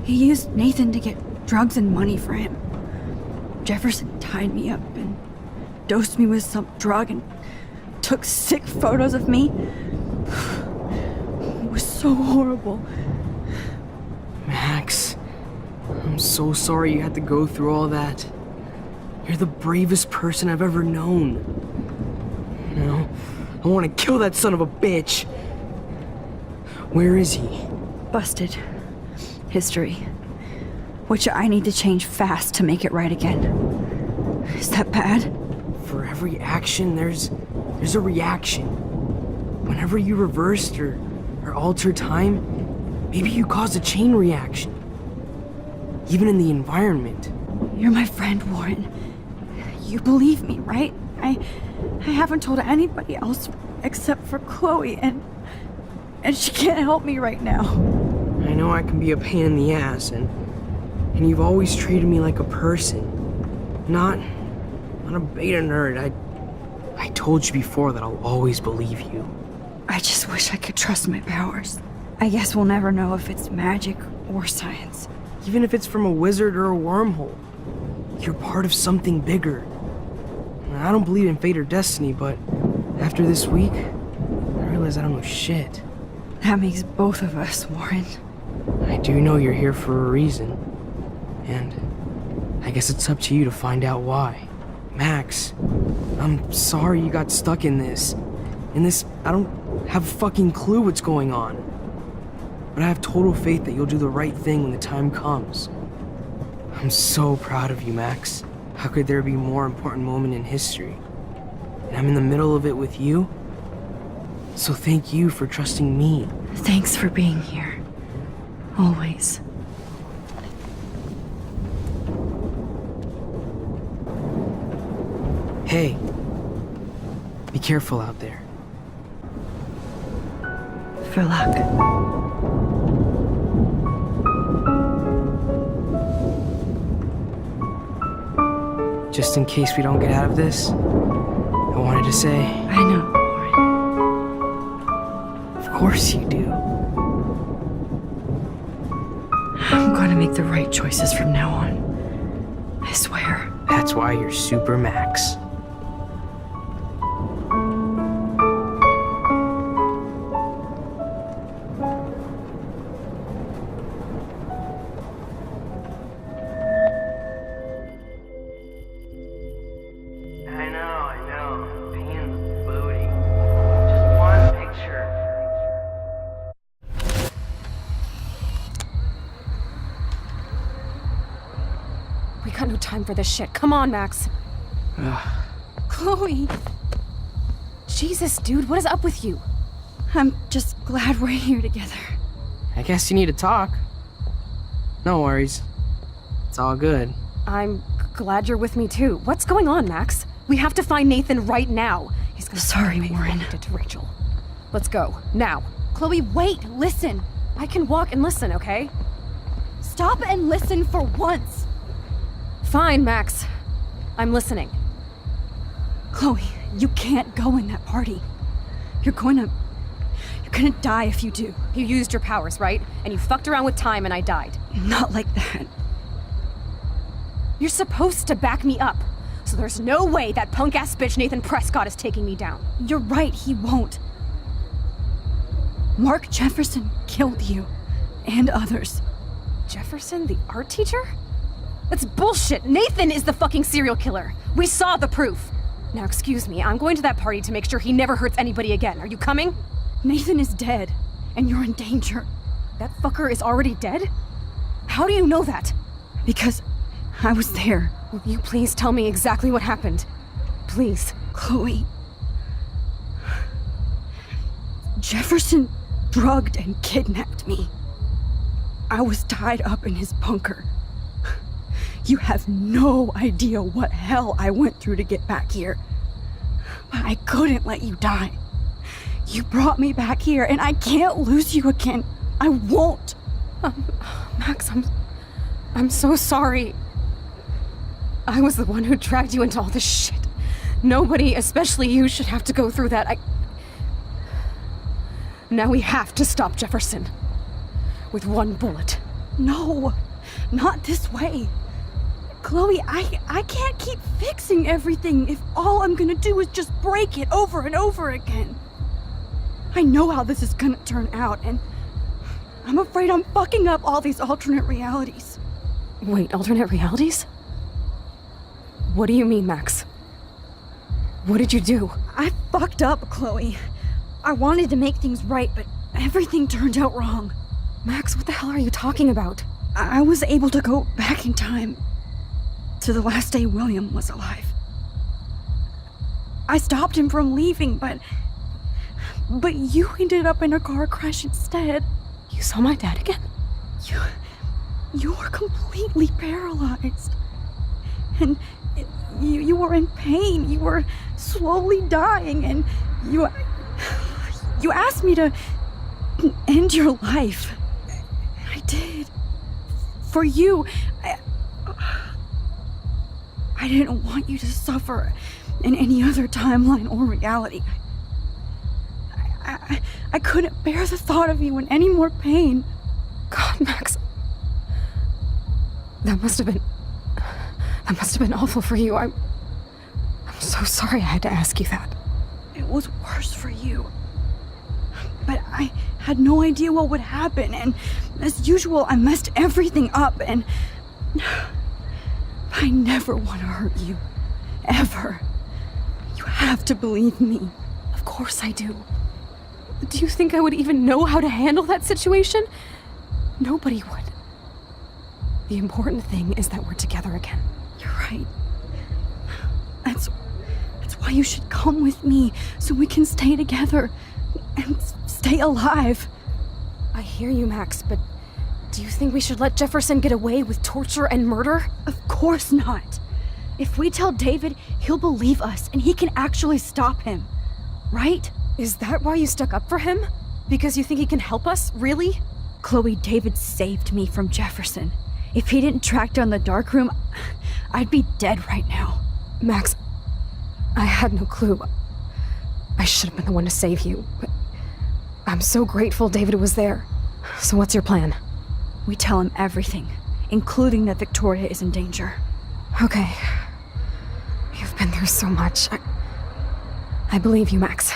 He used Nathan to get drugs and money for him. Jefferson tied me up and dosed me with some drug and took sick photos of me. It was so horrible. Max, I'm so sorry you had to go through all that. You're the bravest person I've ever known. You know, I want to kill that son of a bitch. Where is he? Busted. History. Which I need to change fast to make it right again. Is that bad? For every action, there's a reaction. Whenever you reversed or altered time, maybe you caused a chain reaction. Even in the environment. You're my friend, Warren. You believe me, right? I haven't told anybody else except for Chloe, and she can't help me right now. I know I can be a pain in the ass, and you've always treated me like a person. Not a beta nerd. I told you before that I'll always believe you. I just wish I could trust my powers. I guess we'll never know if it's magic or science. Even if it's from a wizard or a wormhole. You're part of something bigger. I don't believe in fate or destiny, but after this week, I realize I don't know shit. That makes both of us, Warren. I do know you're here for a reason. And I guess it's up to you to find out why. Max, I'm sorry you got stuck in this. I don't have a fucking clue what's going on. But I have total faith that you'll do the right thing when the time comes. I'm so proud of you, Max. How could there be a more important moment in history? And I'm in the middle of it with you. So thank you for trusting me. Thanks for being here. Always. Hey, be careful out there. For luck. Just in case we don't get out of this, I wanted to say... I know, Warren. course you do. I'm gonna make the right choices from now on. I swear. That's why you're Super Max. I know. Pain's booty. Just one picture. We got no time for this shit. Come on, Max. Chloe. Jesus, dude, what is up with you? I'm just glad we're here together. I guess you need to talk. No worries. It's all good. I'm glad you're with me too. What's going on, Max? We have to find Nathan right now. He's gonna Sorry, Warren. Did to Rachel. Let's go now. Chloe, wait, listen. I can walk and listen, okay? Stop and listen for once. Fine, Max. I'm listening. Chloe, you can't go in that party. You're gonna die if you do. You used your powers, right? And you fucked around with time and I died. Not like that. You're supposed to back me up. So there's no way that punk-ass bitch Nathan Prescott is taking me down. You're right, he won't. Mark Jefferson killed you. And others. Jefferson, the art teacher? That's bullshit. Nathan is the fucking serial killer. We saw the proof. Now, excuse me, I'm going to that party to make sure he never hurts anybody again. Are you coming? Nathan is dead, and you're in danger. That fucker is already dead? How do you know that? Because I was there. Will you please tell me exactly what happened? Please. Chloe. Jefferson drugged and kidnapped me. I was tied up in his bunker. You have no idea what hell I went through to get back here. But I couldn't let you die. You brought me back here, and I can't lose you again. I won't. Max, I'm so sorry. I was the one who dragged you into all this shit. Nobody, especially you, should have to go through that. Now we have to stop Jefferson. With one bullet. No, not this way. Chloe, I can't keep fixing everything if all I'm gonna do is just break it over and over again. I know how this is gonna turn out, and I'm afraid I'm fucking up all these alternate realities. Wait, alternate realities? What do you mean, Max? What did you do? I fucked up, Chloe. I wanted to make things right, but everything turned out wrong. Max, what the hell are you talking about? I was able to go back in time to the last day William was alive. I stopped him from leaving, but you ended up in a car crash instead. You saw my dad again? You were completely paralyzed. And you were in pain. You were slowly dying, and you asked me to end your life. I did. For you. I didn't want you to suffer in any other timeline or reality. I couldn't bear the thought of you in any more pain. God, Max. That must have been awful for you. I'm so sorry I had to ask you that. It was worse for you. But I had no idea what would happen, and as usual, I messed everything up, and I never want to hurt you. Ever. You have to believe me. Of course I do. Do you think I would even know how to handle that situation? Nobody would. The important thing is that we're together again. You're right. That's why you should come with me, so we can stay together and stay alive. I hear you, Max, but do you think we should let Jefferson get away with torture and murder? Of course not. If we tell David, he'll believe us and he can actually stop him. Right? Is that why you stuck up for him? Because you think he can help us? Really? Chloe, David saved me from Jefferson. If he didn't track down the dark room, I'd be dead right now. Max, I had no clue. I should have been the one to save you, but I'm so grateful David was there. So what's your plan? We tell him everything, including that Victoria is in danger. Okay. You've been through so much. I believe you, Max.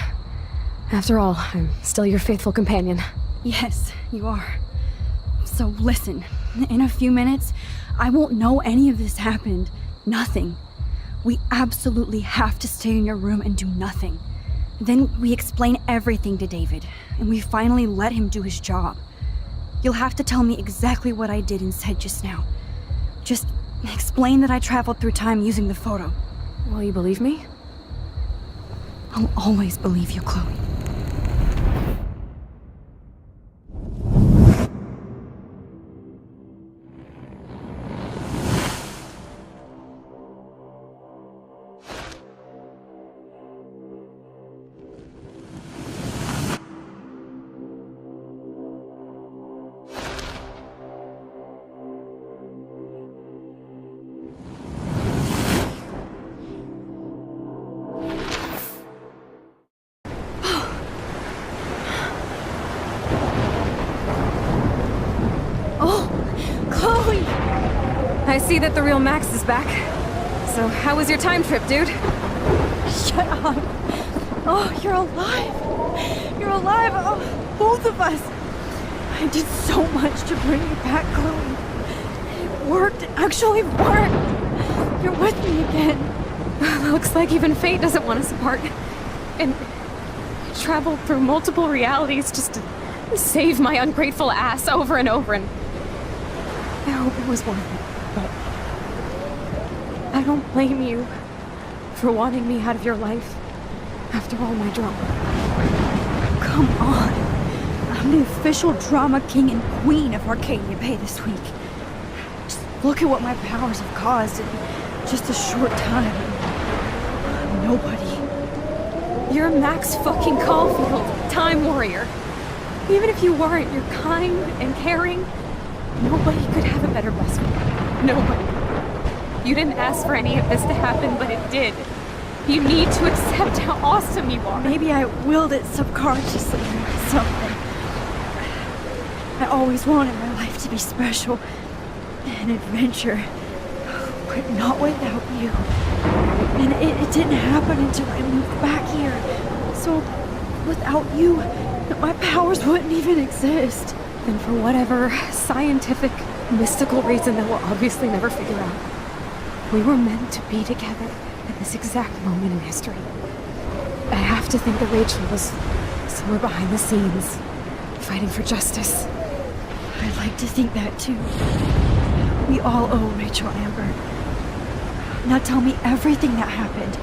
After all, I'm still your faithful companion. Yes, you are. So listen, in a few minutes, I won't know any of this happened. Nothing. We absolutely have to stay in your room and do nothing. Then we explain everything to David, and we finally let him do his job. You'll have to tell me exactly what I did and said just now. Just explain that I traveled through time using the photo. Will you believe me? I'll always believe you, Chloe. I see that the real Max is back. So how was your time trip, dude? Shut up. Oh, you're alive. You're alive. Oh, both of us. I did so much to bring you back, Chloe. It worked. It actually worked. You're with me again. Looks like even fate doesn't want us apart. And I traveled through multiple realities just to save my ungrateful ass over and over, and I hope it was worth it. But I don't blame you for wanting me out of your life after all my drama. Come on. I'm the official drama king and queen of Arcadia Bay this week. Just look at what my powers have caused in just a short time. I'm nobody. You're Max fucking Caulfield, Time Warrior. Even if you weren't, you're kind and caring. Nobody could have a better best friend. Nobody. You didn't ask for any of this to happen, but it did. You need to accept how awesome you are. Maybe I willed it subconsciously or something. I always wanted my life to be special. An adventure. But not without you. And it didn't happen until I moved back here. So, without you, my powers wouldn't even exist. And for whatever scientific, mystical reason that we'll obviously never figure out, we were meant to be together at this exact moment in history. I have to think that Rachel was somewhere behind the scenes, fighting for justice. I'd like to think that too. We all owe Rachel Amber. Now tell me everything that happened.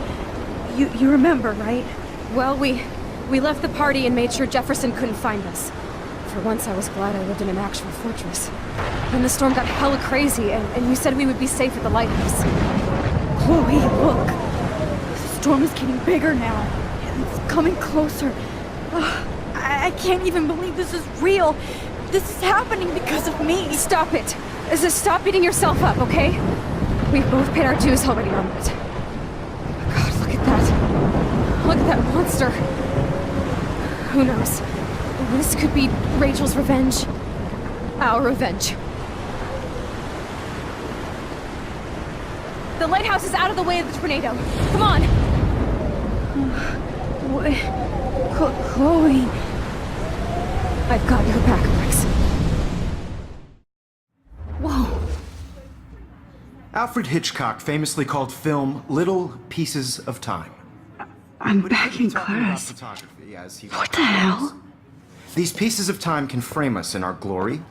You remember, right? Well, we left the party and made sure Jefferson couldn't find us. For once, I was glad I lived in an actual fortress. Then the storm got hella crazy, and you said we would be safe at the lighthouse. Chloe, look! The storm is getting bigger now. It's coming closer. I can't even believe this is real. This is happening because of me. Stop it! Stop beating yourself up, okay? We've both paid our dues already on it. God, look at that. Look at that monster. Who knows? This could be Rachel's revenge. Our revenge. The lighthouse is out of the way of the tornado. Come on! Chloe... I've got your back, Max. Whoa. Alfred Hitchcock famously called film little pieces of time. I'm back in class. What the hell? These pieces of time can frame us in our glory.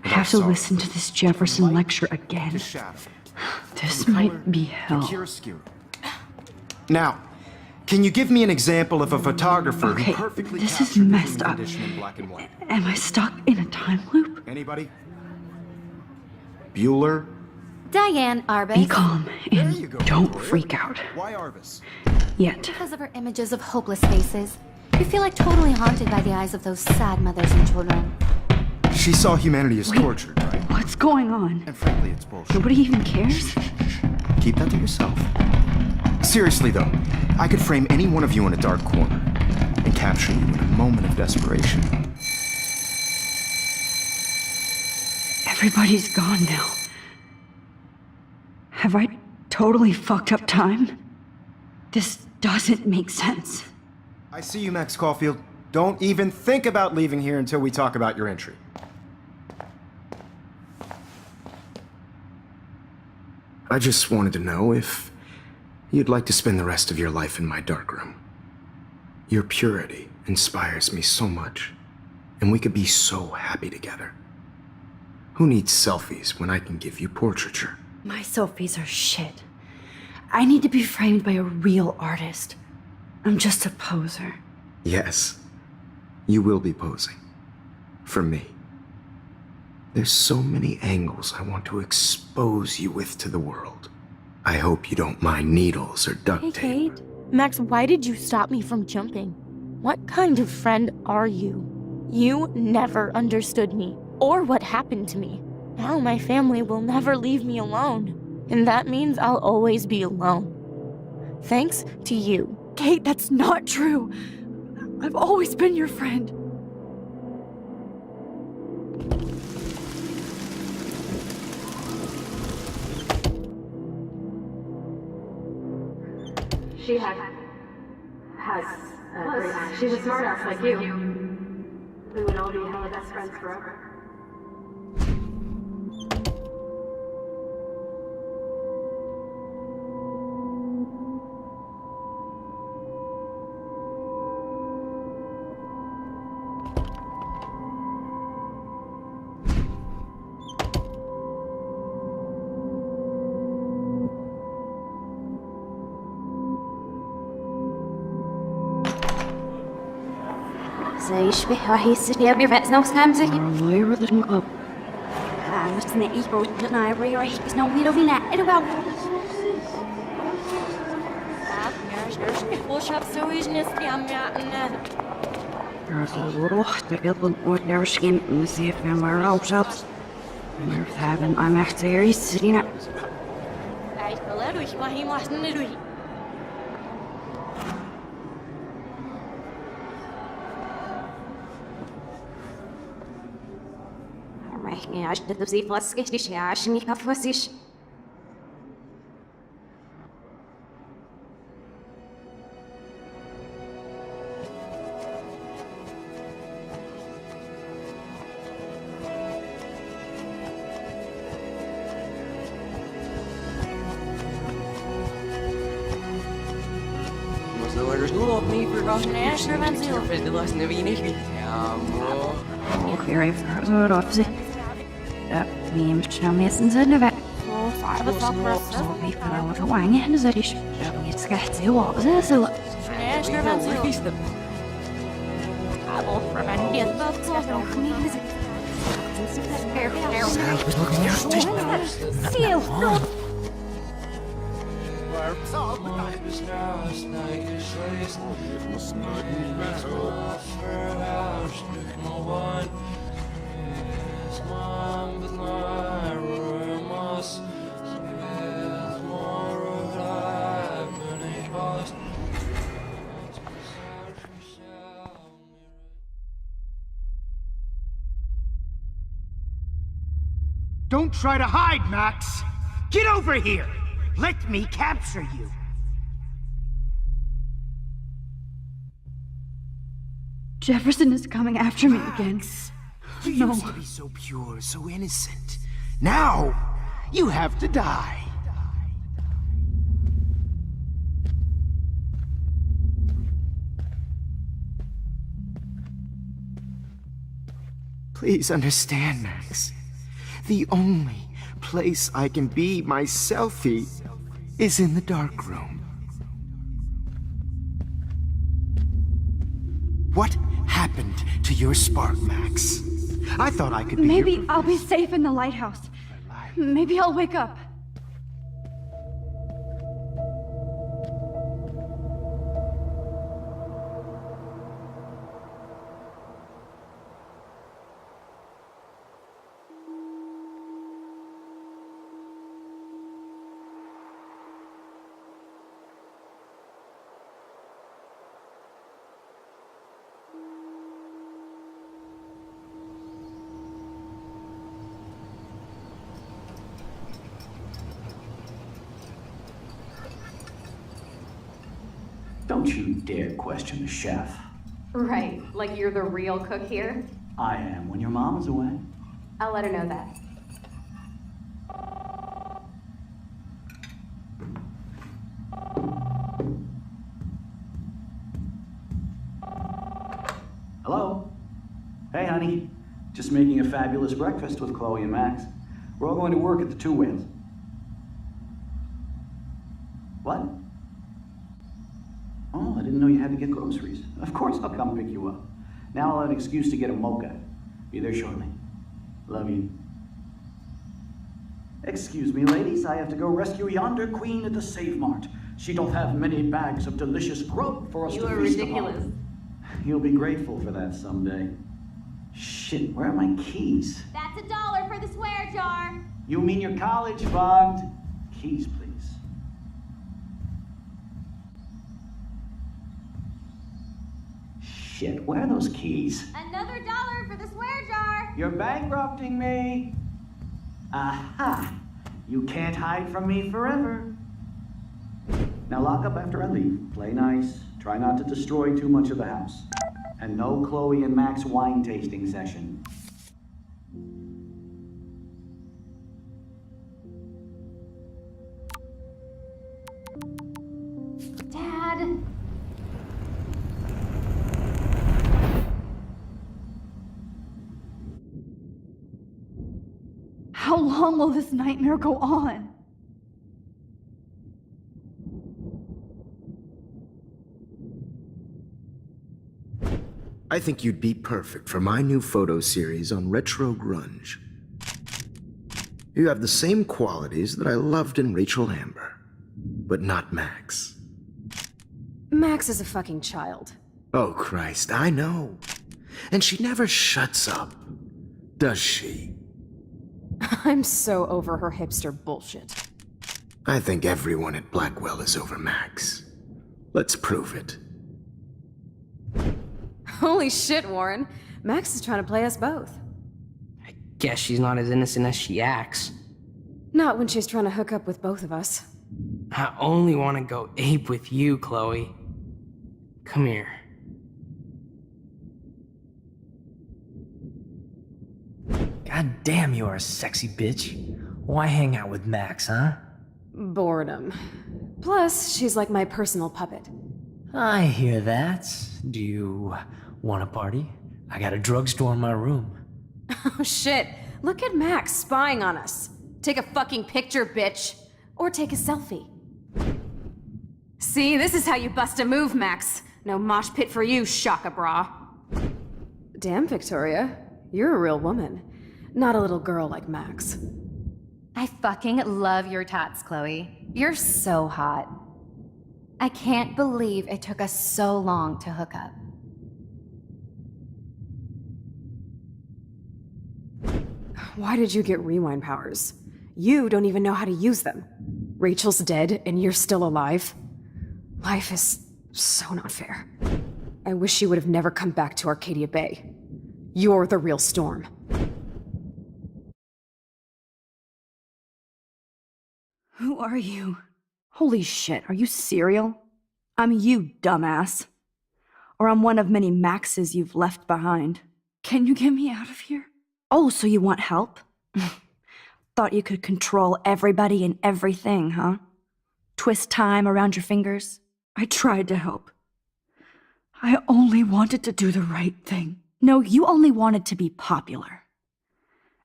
I have to listen to this Jefferson lecture again. This might be hell. Now, can you give me an example of a photographer who perfectly this is captured messed human up. condition in black and white? Am I stuck in a time loop? Anybody? Bueller? Diane Arbus. Be calm and don't freak out. Why Arbus? Yet. Because of her images of hopeless faces. You feel like totally haunted by the eyes of those sad mothers and children. She saw humanity as tortured, right? What's going on? And frankly, it's bullshit. Nobody even cares? Keep that to yourself. Seriously, though, I could frame any one of you in a dark corner. and capture you in a moment of desperation. Everybody's gone now. Have I totally fucked up time? This doesn't make sense. I see you, Max Caulfield. Don't even think about leaving here until we talk about your entry. I just wanted to know if you'd like to spend the rest of your life in my darkroom. Your purity inspires me so much, and we could be so happy together. Who needs selfies when I can give you portraiture? My selfies are shit. I need to be framed by a real artist. I'm just a poser. Yes, you will be posing. For me. There's so many angles I want to expose you with to the world. I hope you don't mind needles or duct tape. Hey, Kate. Max, why did you stop me from jumping? What kind of friend are you? You never understood me, or what happened to me. Now my family will never leave me alone, and that means I'll always be alone. Thanks to you. Kate, that's not true. I've always been your friend. She has a great mind. She's a smart ass like you. We would all be hella best friends forever. زي يشبه راح يصير يبي بس نفس همزة الله يرضى المقاب بس نعيش بوجودنا راح يسنو ميرو بينا إلو روح تقبل ودرشين نسيف من ورا وشاط مرتابن I'm actually سرينا عشان تبزي فلسكش عشان يكفوسيش مش ناميسن زنبع صوبي فراوة وعني احنا زريش يتسكحت سوا زي سوا Don't try to hide, Max! Get over here! Let me capture you! Jefferson is coming after me again. You used to be so pure, so innocent. Now, you have to die. Please understand, Max. The only place I can be my selfie is in the dark room. What happened to your spark, Max? I thought I could be Maybe I'll be safe in the lighthouse. Maybe I'll wake up. Don't you dare question the chef. Right, like you're the real cook here? I am when your mom is away. I'll let her know that. Hello? Hey, honey. Just making a fabulous breakfast with Chloe and Max. We're all going to work at the Two Whales. What? Oh, I didn't know you had to get groceries. Of course I'll come pick you up. Now I'll have an excuse to get a mocha. Be there shortly. Love you. Excuse me, ladies. I have to go rescue yonder queen at the Save Mart. She doth have many bags of delicious grub for us to feast upon. You are ridiculous. You'll be grateful for that someday. Shit, where are my keys? That's $1 for the swear jar. You mean your college fund? Keys, please. Shit, where are those keys? Another $1 for the swear jar. You're bankrupting me. Aha! You can't hide from me forever. Now lock up after I leave. Play nice. Try not to destroy too much of the house. And no Chloe and Max wine tasting session. Dad. How long will this nightmare go on? I think you'd be perfect for my new photo series on retro grunge. You have the same qualities that I loved in Rachel Amber, but not Max. Max is a fucking child. Oh, Christ, I know. And she never shuts up, does she? I'm so over her hipster bullshit. I think everyone at Blackwell is over Max. Let's prove it. Holy shit, Warren. Max is trying to play us both. Guess she's not as innocent as she acts. Not when she's trying to hook up with both of us. I only want to go ape with you, Chloe. Come here. God damn, you are a sexy bitch. Why hang out with Max, huh? Boredom. Plus, she's like my personal puppet. I hear that. Do you want a party? I got a drugstore in my room. Oh shit, look at Max spying on us. Take a fucking picture, bitch. Or take a selfie. See, this is how you bust a move, Max. No mosh pit for you, Shaka Bra. Damn, Victoria. You're a real woman. Not a little girl like Max. I fucking love your tats, Chloe. You're so hot. I can't believe it took us so long to hook up. Why did you get rewind powers? You don't even know how to use them. Rachel's dead and you're still alive. Life is so not fair. I wish you would have never come back to Arcadia Bay. You're the real storm. Who are you? Holy shit, are you serial? I'm you, dumbass. Or I'm one of many Maxes you've left behind. Can you get me out of here? Oh, so you want help? Thought you could control everybody and everything, huh? Twist time around your fingers? I tried to help. I only wanted to do the right thing. No, you only wanted to be popular.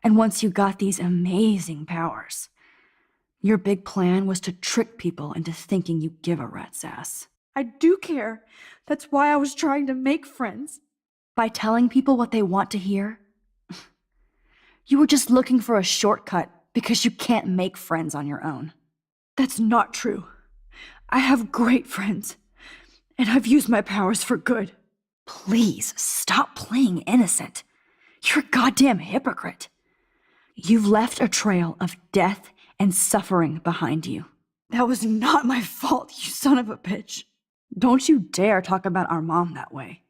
And once you got these amazing powers, your big plan was to trick people into thinking you give a rat's ass. I do care. That's why I was trying to make friends. By telling people what they want to hear? You were just looking for a shortcut because you can't make friends on your own. That's not true. I have great friends, and I've used my powers for good. Please, stop playing innocent. You're a goddamn hypocrite. You've left a trail of death and suffering behind you. That was not my fault, you son of a bitch. Don't you dare talk about our mom that way.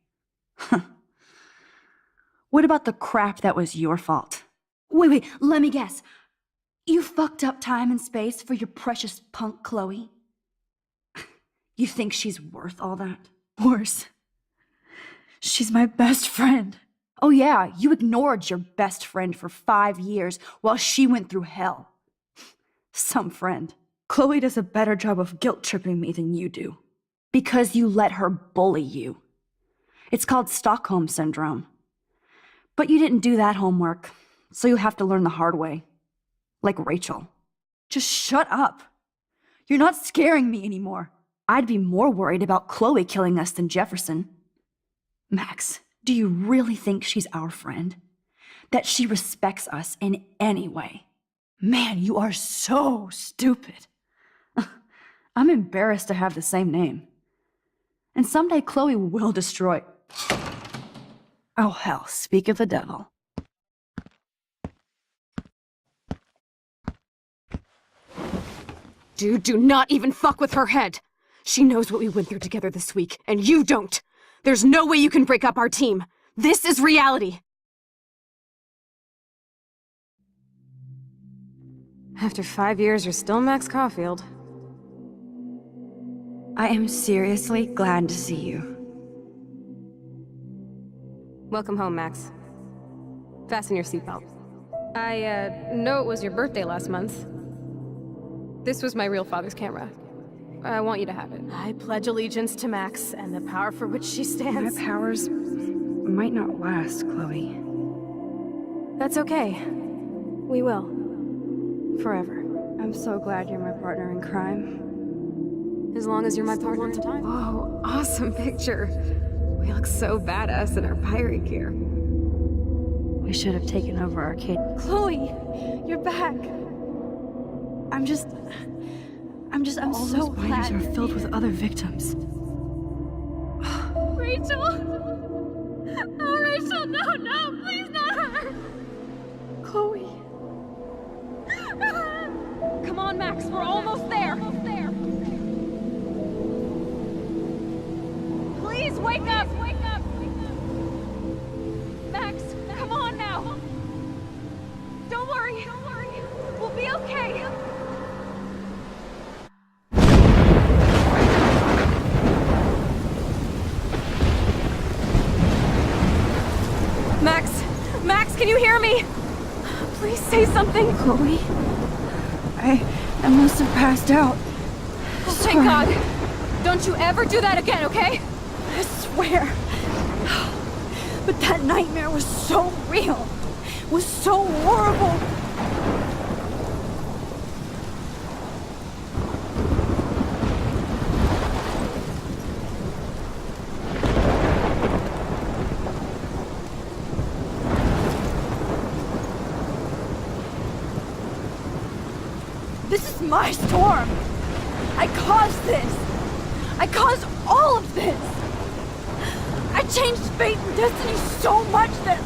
What about the crap that was your fault? Wait, let me guess. You fucked up time and space for your precious punk Chloe? You think she's worth all that? Worse. She's my best friend. Oh yeah, you ignored your best friend for 5 years while she went through hell. Some friend. Chloe does a better job of guilt-tripping me than you do. Because you let her bully you. It's called Stockholm Syndrome. But you didn't do that homework, so you have to learn the hard way. Like Rachel. Just shut up. You're not scaring me anymore. I'd be more worried about Chloe killing us than Jefferson. Max, do you really think she's our friend? That she respects us in any way? Man, you are so stupid. I'm embarrassed to have the same name. And someday Chloe will destroy... Oh hell, speak of the devil. Dude, do not even fuck with her head. She knows what we went through together this week, and you don't. There's no way you can break up our team. This is reality. After 5 years, you're still Max Caulfield. I am seriously glad to see you. Welcome home, Max. Fasten your seatbelt. I know it was your birthday last month. This was my real father's camera. I want you to have it. I pledge allegiance to Max and the power for which she stands. My powers might not last, Chloe. That's okay. We will. Forever. I'm so glad you're my partner in crime. As long as you're my partner in time. Whoa, awesome picture. We look so badass in our pirate gear. We should have taken over Arcadia. Chloe, you're back. I'm All so those glad. bodies Are filled with other victims. Rachel! Oh, Rachel, no, please not her! Chloe. Come on, Max, we're almost there. Please wake up! Max, come on now. Don't worry. We'll be okay. Max, can you hear me? Please say something. Chloe? I must have passed out. Oh, thank God. Don't you ever do that again, okay? I swear. But that nightmare was so real. Was so horrible. This is my storm! I caused this! I caused all of this! I changed fate and destiny so much that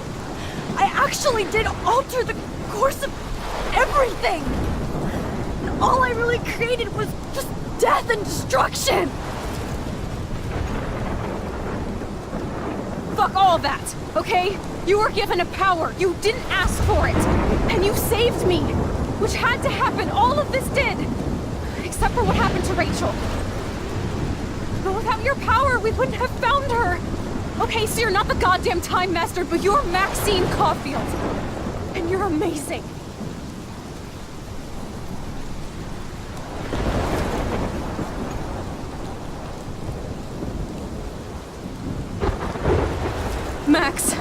I actually did alter the course of everything! And all I really created was just death and destruction! Fuck all that, okay? You were given a power, you didn't ask for it! And you saved me! Which had to happen, all of this did! Except for what happened to Rachel. But without your power, we wouldn't have found her! Okay, so you're not the goddamn Time Master, but you're Maxine Caulfield! And you're amazing! Max!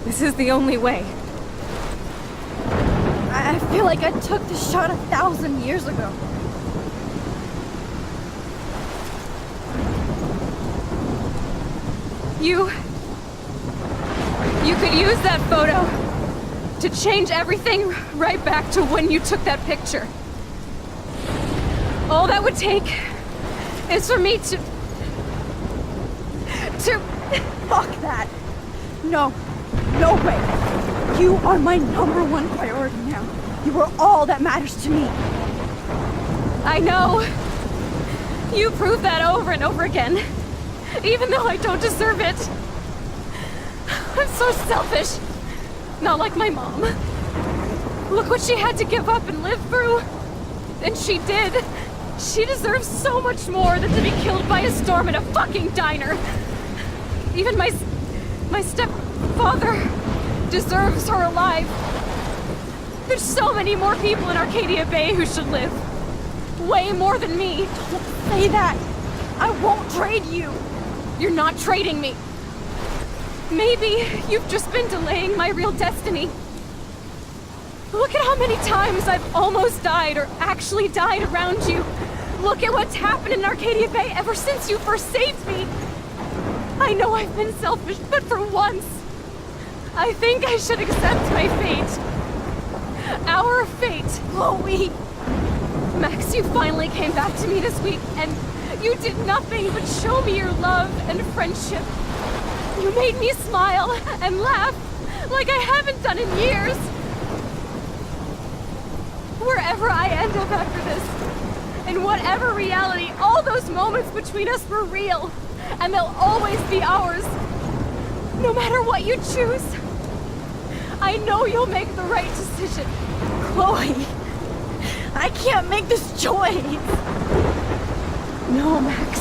This is the only way. I feel like I took the shot 1,000 years ago. You could use that photo to change everything right back to when you took that picture. All that would take is for me to... Fuck that! No way! You are my #1 priority now. You are all that matters to me. I know. You prove that over and over again. Even though I don't deserve it. I'm so selfish. Not like my mom. Look what she had to give up and live through. And she did. She deserves so much more than to be killed by a storm in a fucking diner. Even my stepfather deserves her alive. There's so many more people in Arcadia Bay who should live. Way more than me. Don't say that. I won't trade you. You're not trading me. Maybe you've just been delaying my real destiny. Look at how many times I've almost died or actually died around you. Look at what's happened in Arcadia Bay ever since you first saved me. I know I've been selfish, but for once, I think I should accept my fate. Our fate. Chloe! Max, you finally came back to me this week, and you did nothing but show me your love and friendship. You made me smile and laugh like I haven't done in years. Wherever I end up after this, in whatever reality, all those moments between us were real, and they'll always be ours. No matter what you choose, I know you'll make the right decision. Chloe! I can't make this choice! No, Max.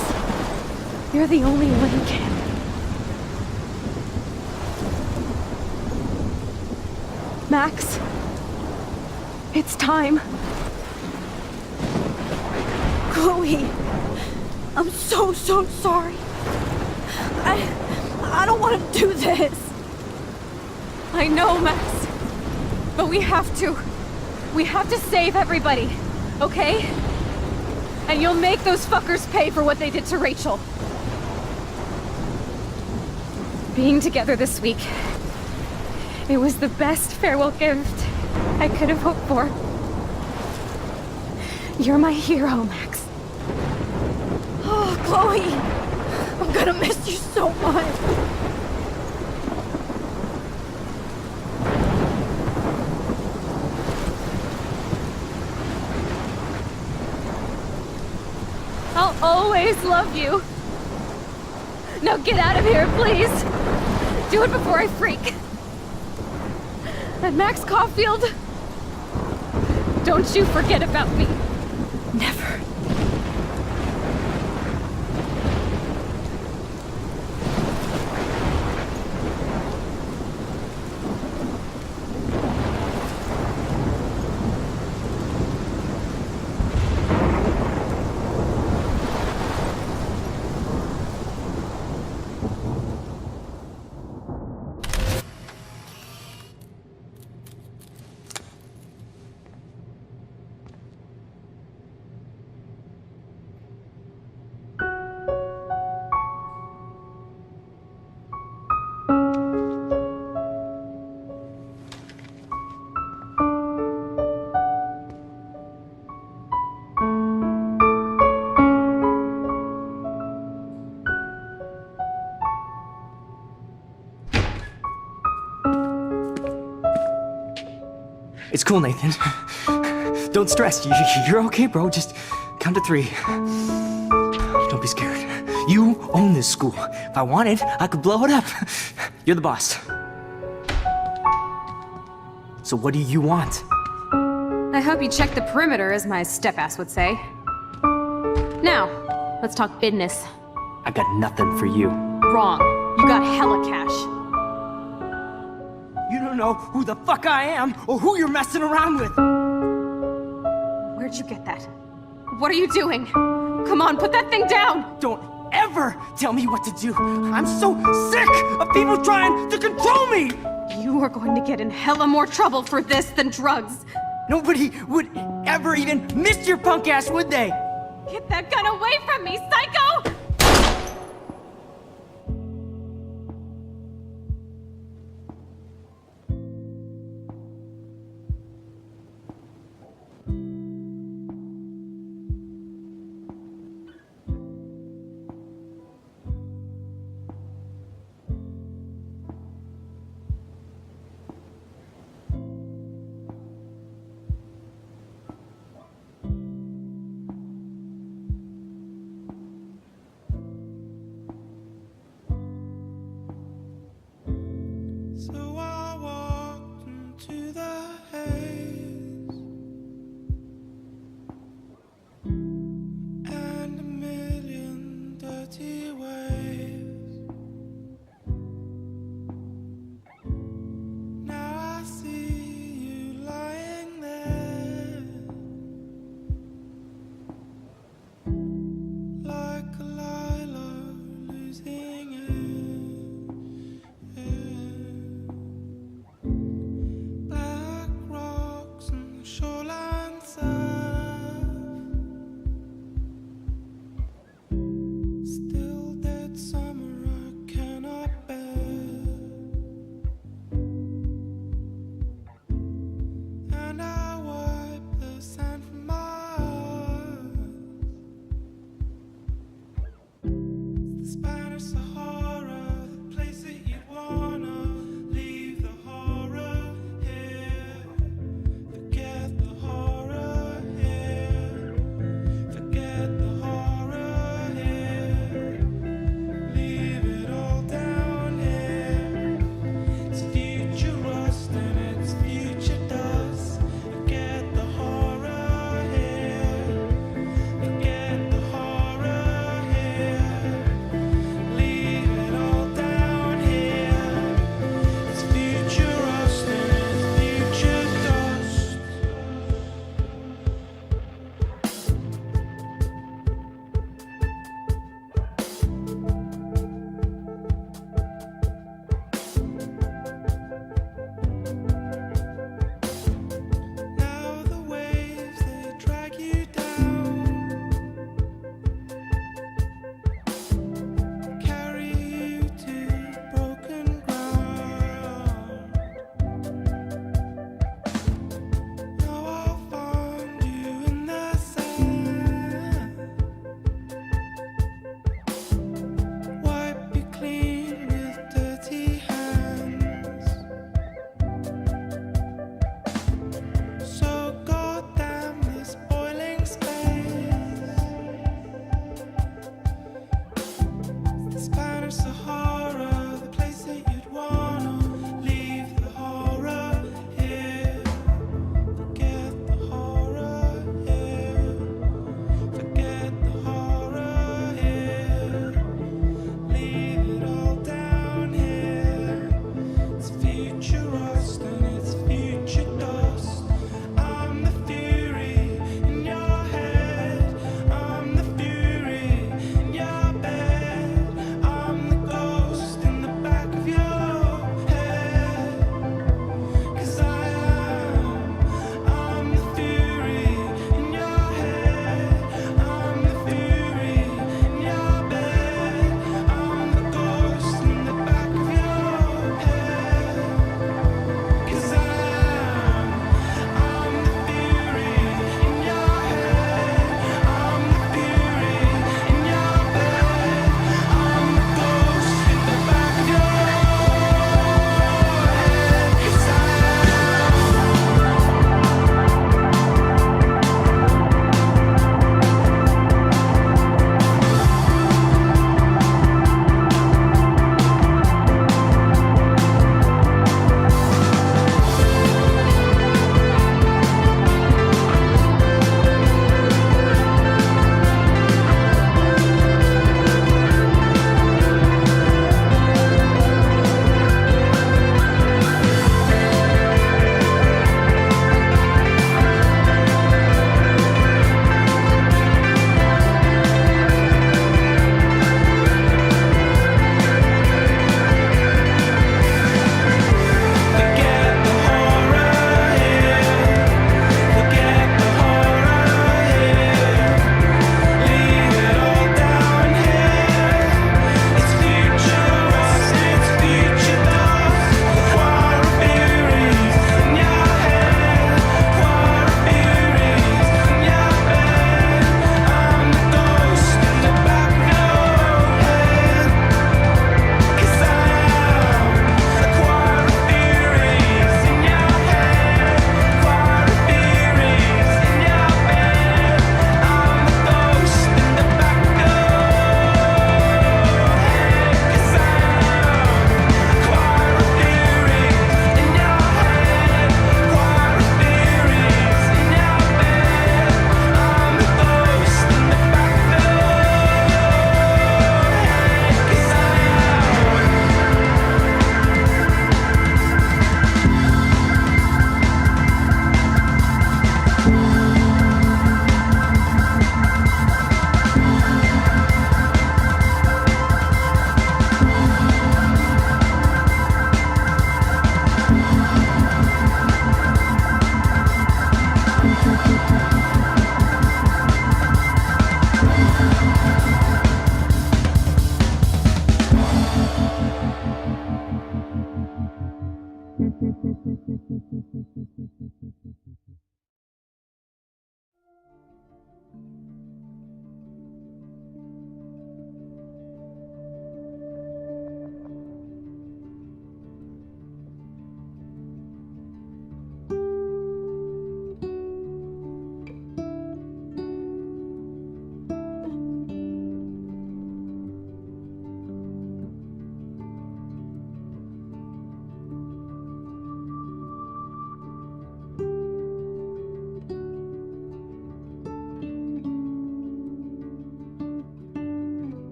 You're the only one who can. Max, it's time. Chloe! I'm so sorry. I don't want to do this. I know, Max. But we have to. We have to save everybody, okay? And you'll make those fuckers pay for what they did to Rachel. Being together this week, it was the best farewell gift I could have hoped for. You're my hero, Max. Oh, Chloe! I'm gonna miss you so much. I'll always love you. Now get out of here, please. Do it before I freak. And Max Caulfield, don't you forget about me. Never. It's cool, Nathan. Don't stress. You're okay, bro. Just count to 3. Don't be scared. You own this school. If I wanted, I could blow it up. You're the boss. So what do you want? I hope you checked the perimeter, as my step-ass would say. Now, let's talk business. I got nothing for you. Wrong. You got hella cash. You don't know who the fuck I am or who you're messing around with. Where'd you get that? What are you doing? Come on, put that thing down! Don't ever tell me what to do. I'm so sick of people trying to control me! You are going to get in hella more trouble for this than drugs. Nobody would ever even miss your punk ass, would they? Get that gun away from me, psycho!